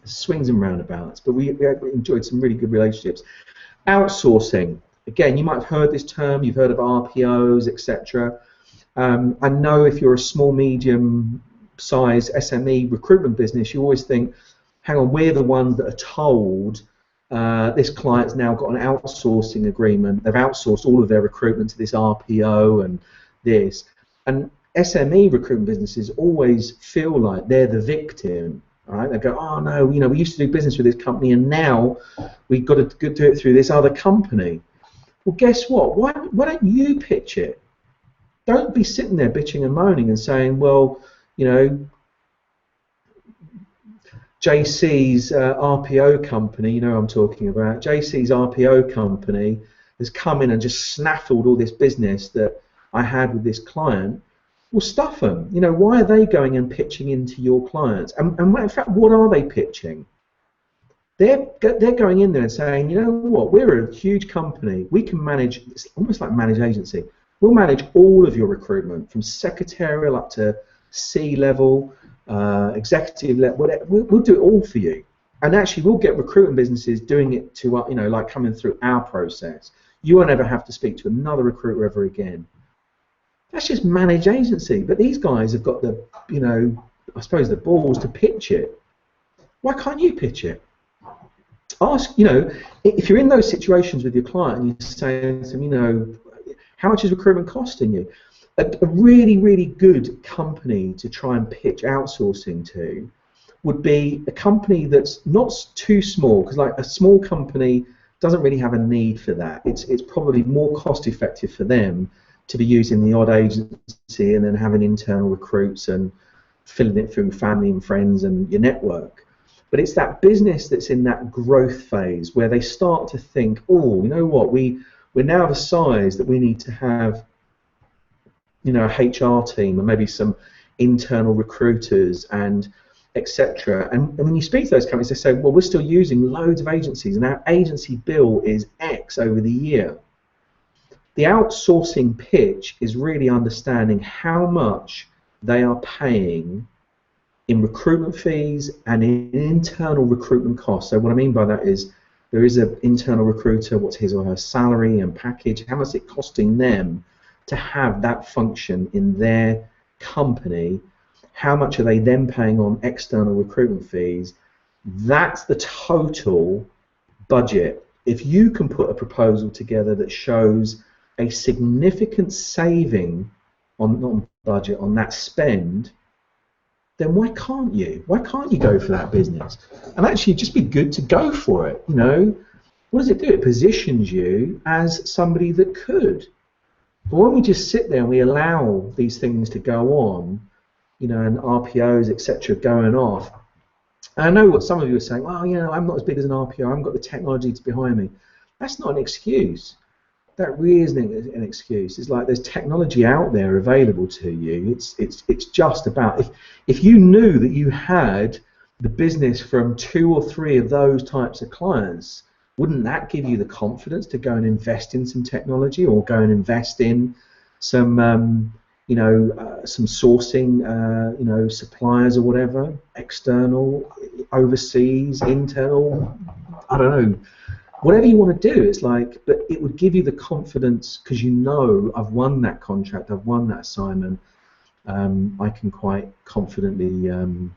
swings and roundabouts, but we enjoyed some really good relationships. Outsourcing, again, you might have heard this term, you've heard of RPOs, etc. I know if you're a small, medium size SME recruitment business, you always think, hang on, we're the ones that are told this client's now got an outsourcing agreement, they've outsourced all of their recruitment to this RPO and this. And SME recruitment businesses always feel like they're the victim, right? They go, oh no, you know, we used to do business with this company and now we've got to do it through this other company. Well, guess what? Why don't you pitch it? Don't be sitting there bitching and moaning and saying, well, you know, JC's RPO company, you know what I'm talking about, JC's RPO company has come in and just snaffled all this business that I had with this client. Well, stuff them. You know, why are they going and pitching into your clients? And in fact, what are they pitching? They're going in there and saying, you know what, we're a huge company. We can manage, it's almost like managed agency. We'll manage all of your recruitment from secretarial up to C-level, executive level, whatever. We'll do it all for you. And actually, we'll get recruitment businesses doing it to, you know, like coming through our process. You won't ever have to speak to another recruiter ever again. That's just managed agency. But these guys have got the, you know, I suppose the balls to pitch it. Why can't you pitch it? Ask, you know, if you're in those situations with your client and you're saying to them, you know, how much is recruitment costing you? A really, really good company to try and pitch outsourcing to would be a company that's not too small, because like a small company doesn't really have a need for that. It's probably more cost effective for them to be using the odd agency and then having internal recruits and filling it through family and friends and your network. But it's that business that's in that growth phase where they start to think, oh, you know what, we're now the size that we need to have, you know, a HR team and maybe some internal recruiters and etc. And when you speak to those companies, they say, well, we're still using loads of agencies and our agency bill is X over the year. The outsourcing pitch is really understanding how much they are paying in recruitment fees and in internal recruitment costs. So what I mean by that is there is an internal recruiter, what's his or her salary and package, how much is it costing them to have that function in their company, how much are they then paying on external recruitment fees. That's the total budget. If you can put a proposal together that shows a significant saving on, not on budget, on that spend, then why can't you? Why can't you go for that business? And actually just be good to go for it. You know, what does it do? It positions you as somebody that could. But when we just sit there and we allow these things to go on, you know, and RPOs, etc., going off, and I know what some of you are saying, well, you know, I'm not as big as an RPO, I haven't got the technology to behind me. That's not an excuse. That really isn't an excuse. It's like there's technology out there available to you. It's just about, if you knew that you had the business from 2 or 3 of those types of clients, wouldn't that give you the confidence to go and invest in some technology or go and invest in some you know, some sourcing, you know, suppliers or whatever, external, overseas, internal, I don't know. Whatever you want to do, it's like, but it would give you the confidence because you know I've won that contract, I've won that assignment. I can quite confidently, you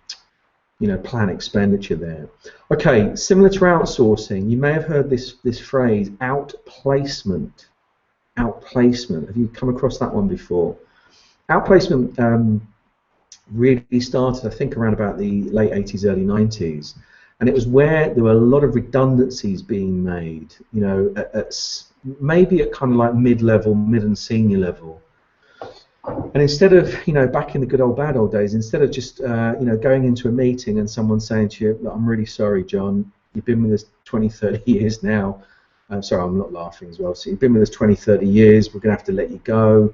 know, plan expenditure there. Okay, similar to outsourcing, you may have heard this phrase, outplacement. Outplacement. Have you come across that one before? Outplacement really started, I think, around about the late 80s, early 90s. And it was where there were a lot of redundancies being made, you know, maybe at kind of like mid-level, mid and senior level. And instead of, you know, back in the good old bad old days, instead of just, you know, going into a meeting and someone saying to you, I'm really sorry, John, you've been with us 20, 30 years now. Sorry, I'm not laughing as well. So you've been with us 20, 30 years. We're going to have to let you go.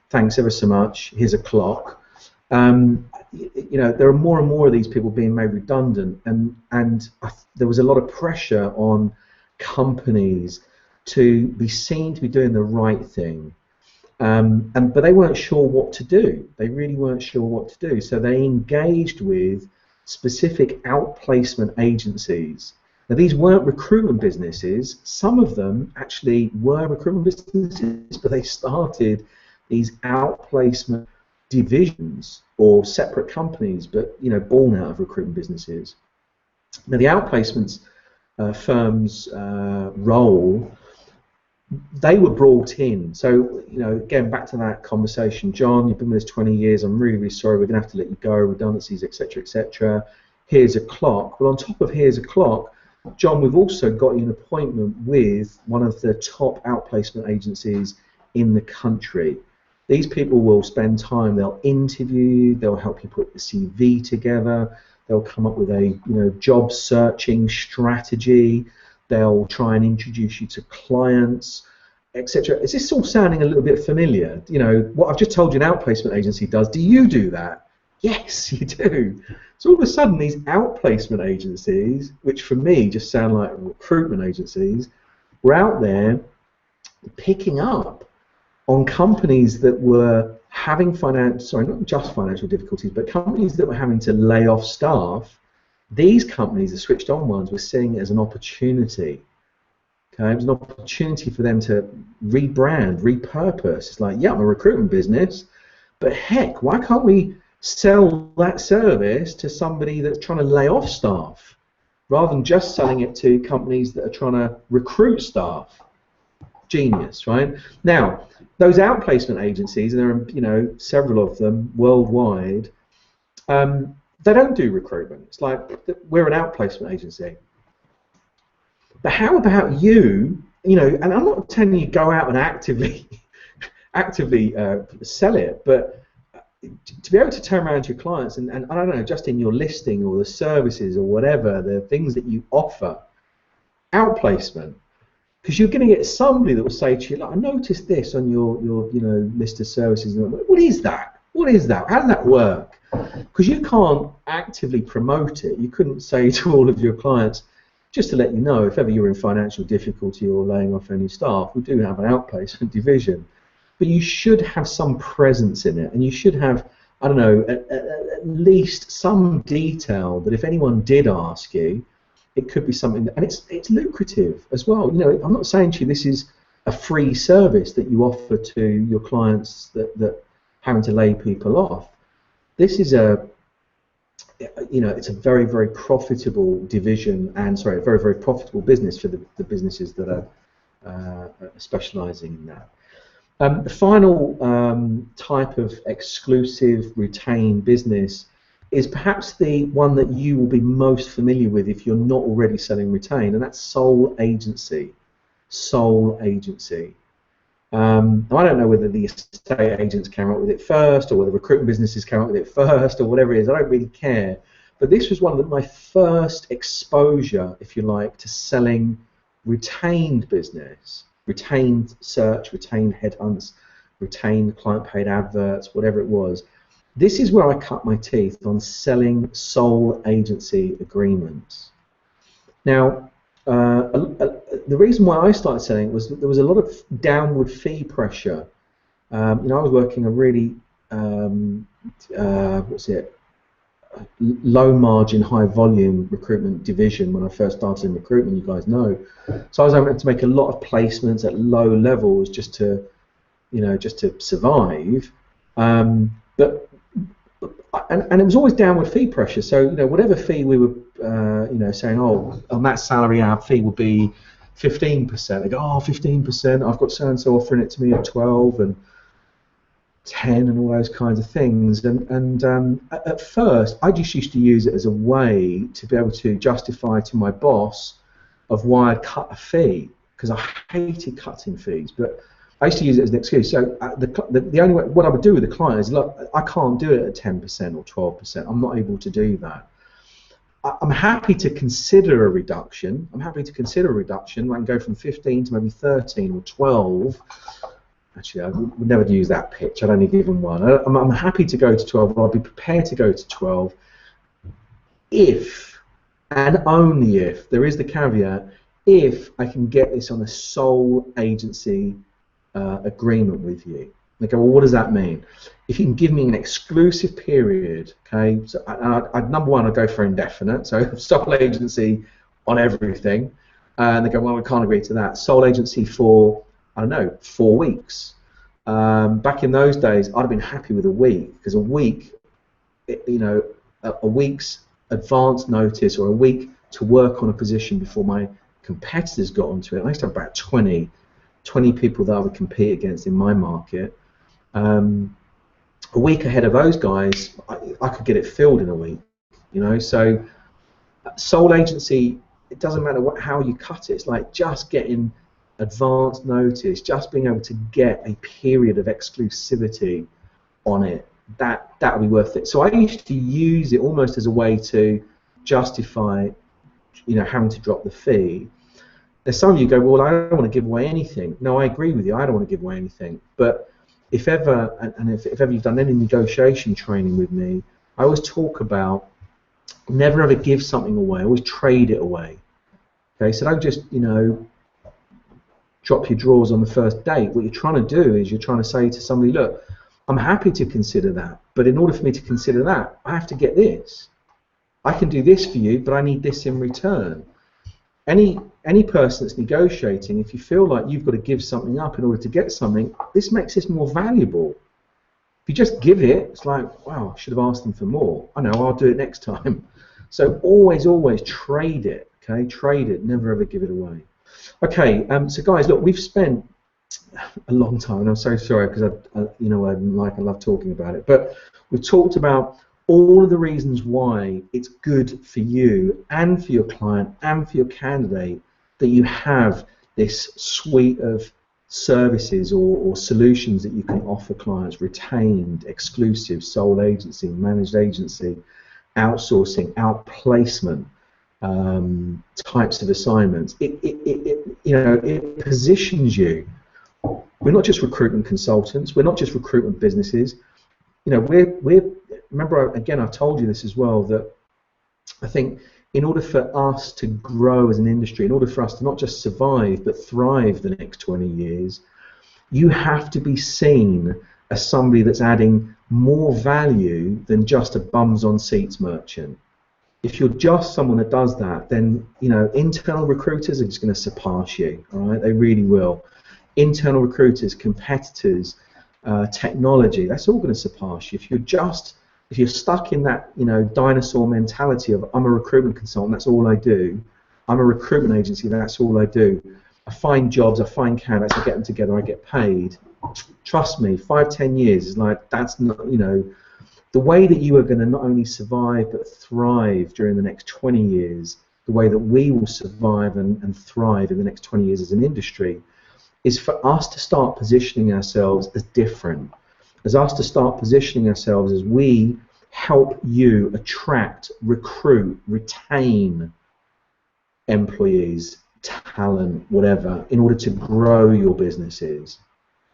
Thanks ever so much. Here's a clock. You know, there are more and more of these people being made redundant, and there was a lot of pressure on companies to be seen to be doing the right thing, but they weren't sure what to do. They really weren't sure what to do, so they engaged with specific outplacement agencies. Now, these weren't recruitment businesses. Some of them actually were recruitment businesses, but they started these outplacement divisions or separate companies, but, you know, born out of recruitment businesses. Now, the outplacements firm's role, they were brought in. So, you know, again, back to that conversation, John, you've been with us 20 years. I'm really, really sorry. We're going to have to let you go. Redundancies, etc., etc. Here's a clock. Well, on top of here's a clock, John, we've also got you an appointment with one of the top outplacement agencies in the country. These people will spend time, they'll interview you, they'll help you put the CV together, they'll come up with a, you know, job searching strategy, they'll try and introduce you to clients, etc. Is this all sounding a little bit familiar? You know, what I've just told you an outplacement agency does, do you do that? Yes, you do. So all of a sudden, these outplacement agencies, which for me just sound like recruitment agencies, were out there picking up on companies that were having not just financial difficulties, but companies that were having to lay off staff. These companies, the switched on ones, were seeing it as an opportunity. Okay, it was an opportunity for them to rebrand, repurpose. It's like, yeah, I'm a recruitment business, but heck, why can't we sell that service to somebody that's trying to lay off staff, rather than just selling it to companies that are trying to recruit staff? Genius, right? Now, those outplacement agencies, and there are, you know, several of them worldwide, they don't do recruitment. It's like, we're an outplacement agency. But how about you? You know, and I'm not telling you go out and actively sell it, but to be able to turn around to your clients and I don't know, just in your listing or the services or whatever, the things that you offer, outplacement, because you're going to get somebody that will say to you, like, I noticed this on your you know, list of services. What is that? What is that? How does that work? Because you can't actively promote it. You couldn't say to all of your clients, just to let you know, if ever you're in financial difficulty or laying off any staff, we do have an outplacement division. But you should have some presence in it, and you should have, I don't know, at least some detail that if anyone did ask you, it could be something that, and it's lucrative as well. You know, I'm not saying to you this is a free service that you offer to your clients that having to lay people off. This is you know, it's a very, very profitable division, and sorry, a very, very profitable business for the businesses that are specialising in that. The final type of exclusive retained business is perhaps the one that you will be most familiar with if you're not already selling retained, and that's sole agency. Sole agency. I don't know whether the estate agents came up with it first, or whether recruitment businesses came up with it first, or whatever it is. I don't really care. But this was one of my first exposure, if you like, to selling retained business, retained search, retained headhunts, retained client-paid adverts, whatever it was. This is where I cut my teeth on selling sole agency agreements. Now, the reason why I started selling was that there was a lot of downward fee pressure. You know, I was working a really low margin, high volume recruitment division when I first started in recruitment. You guys know, so I was able to make a lot of placements at low levels just to, you know, just to survive. And it was always downward fee pressure. So, you know, whatever fee we were, you know, saying, oh, on that salary our fee will be 15%. They go, oh, 15%. I've got so and so offering it to me at 12 and 10 and all those kinds of things. And at first, I just used to use it as a way to be able to justify to my boss of why I'd cut a fee, because I hated cutting fees. But I used to use it as an excuse. So the only way, what I would do with the client is, look, I can't do it at 10% or 12%. I'm not able to do that. I'm happy to consider a reduction. I can go from 15 to maybe 13 or 12. Actually, I would never use that pitch. I'd only give them one. I'm happy to go to 12, or I'll be prepared to go to 12 if, and only if, there is the caveat, if I can get this on a sole agency agreement with you. They go, well, what does that mean? If you can give me an exclusive period, okay, so number one, I'd go for indefinite, so sole agency on everything, and they go, well, we can't agree to that. Sole agency for, I don't know, 4 weeks. Back in those days, I'd have been happy with a week, because a week, you know, a week's advance notice, or a week to work on a position before my competitors got onto it. I used to have about 20 people that I would compete against in my market. A week ahead of those guys, I could get it filled in a week, you know. So sole agency, it doesn't matter how you cut it. It's like just getting advance notice, just being able to get a period of exclusivity on it. That would be worth it. So I used to use it almost as a way to justify, you know, having to drop the fee. There's some of you go, well, I don't want to give away anything. No, I agree with you. I don't want to give away anything. But if ever, and if ever you've done any negotiation training with me, I always talk about never ever give something away. Always trade it away. Okay, so don't just, you know, drop your drawers on the first date. What you're trying to do is you're trying to say to somebody, look, I'm happy to consider that, but in order for me to consider that, I have to get this. I can do this for you, but I need this in return. Any person that's negotiating, if you feel like you've got to give something up in order to get something, this makes this more valuable. If you just give it, it's like, wow, I should have asked them for more. I know, I'll do it next time. So always trade it, okay? Trade it, never ever give it away. Okay, so guys, look, we've spent a long time, and I'm so sorry because you know, I love talking about it, but we've talked about all of the reasons why it's good for you and for your client and for your candidate that you have this suite of services or solutions that you can offer clients: retained, exclusive, sole agency, managed agency, outsourcing, outplacement, types of assignments. It positions you. We're not just recruitment consultants. We're not just recruitment businesses. You know, we're remember, again, I've told you this as well, that I think in order for us to grow as an industry, in order for us to not just survive but thrive the next 20 years, you have to be seen as somebody that's adding more value than just a bums on seats merchant. If you're just someone that does that, then, you know, internal recruiters are just going to surpass you. All right, they really will. Internal recruiters, competitors, technology, that's all going to surpass you. If you're stuck in that, you know, dinosaur mentality of I'm a recruitment consultant, that's all I do. I'm a recruitment agency, that's all I do. I find jobs, I find candidates, I get them together, I get paid. Trust me, 5-10 years is like, that's not, you know, the way that you are going to not only survive but thrive during the next 20 years, the way that we will survive and thrive in the next 20 years as an industry, is for us to start positioning ourselves as different, as us to start positioning ourselves as we help you attract, recruit, retain employees, talent, whatever, in order to grow your businesses.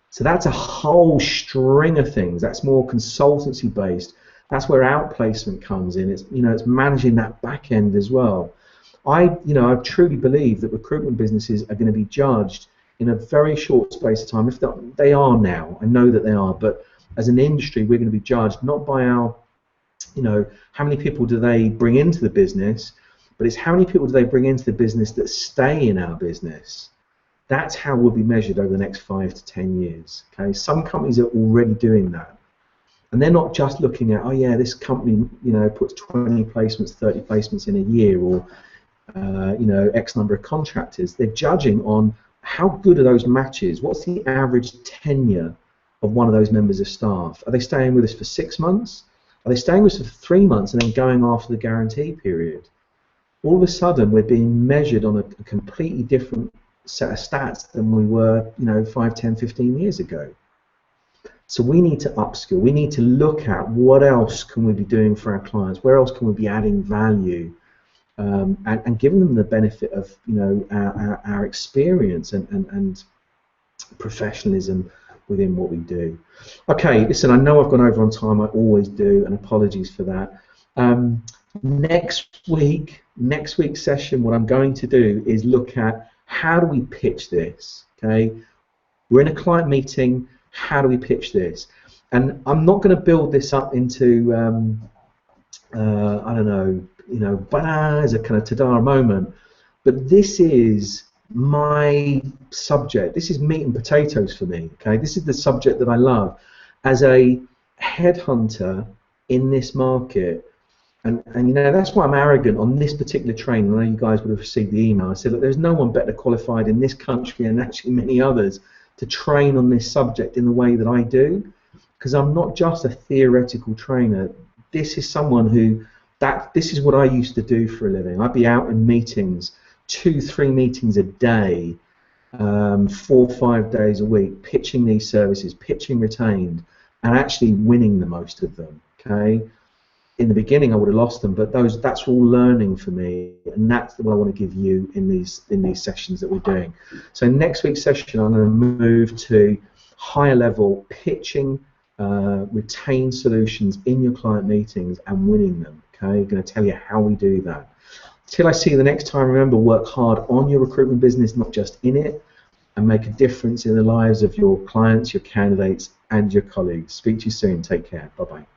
So that's a whole string of things. That's more consultancy based. That's where outplacement comes in. It's, you know, it's managing that back end as well. I truly believe that recruitment businesses are going to be judged in a very short space of time. If they are now, I know that they are, but as an industry, we're going to be judged not by our, you know, how many people do they bring into the business, but it's how many people do they bring into the business that stay in our business. That's how we'll be measured over the next 5 to 10 years. Okay, some companies are already doing that, and they're not just looking at, oh yeah, this company, you know, puts 20 placements, 30 placements in a year, or you know, X number of contractors. They're judging on how good are those matches? What's the average tenure of one of those members of staff? Are they staying with us for 6 months? Are they staying with us for 3 months and then going after the guarantee period? All of a sudden, we're being measured on a completely different set of stats than we were, you know, 5, 10, 15 years ago. So we need to upskill. We need to look at what else can we be doing for our clients? Where else can we be adding value? And giving them the benefit of, you know, our experience and professionalism within what we do. Okay, listen, I know I've gone over on time. I always do, and apologies for that. Next week's session, what I'm going to do is look at how do we pitch this. Okay, we're in a client meeting. How do we pitch this? And I'm not going to build this up into I don't know, you know, as a kind of ta-da moment, but this is my subject. This is meat and potatoes for me. Okay, this is the subject that I love as a headhunter in this market. And you know, that's why I'm arrogant on this particular training. I know you guys would have received the email. I said, look, there's no one better qualified in this country and actually many others to train on this subject in the way that I do, because I'm not just a theoretical trainer. This is someone who, this is what I used to do for a living. I'd be out in meetings, 2-3 meetings a day, 4-5 days a week, pitching these services, pitching retained, and actually winning the most of them. Okay. in the beginning I would have lost them, but that's all learning for me, and that's what I want to give you in these sessions that we're doing. So next week's session I'm going to move to higher level pitching retain solutions in your client meetings and winning them. Okay, I'm going to tell you how we do that. Till I see you the next time, remember, work hard on your recruitment business, not just in it, and make a difference in the lives of your clients, your candidates, and your colleagues. Speak to you soon. Take care. Bye-bye.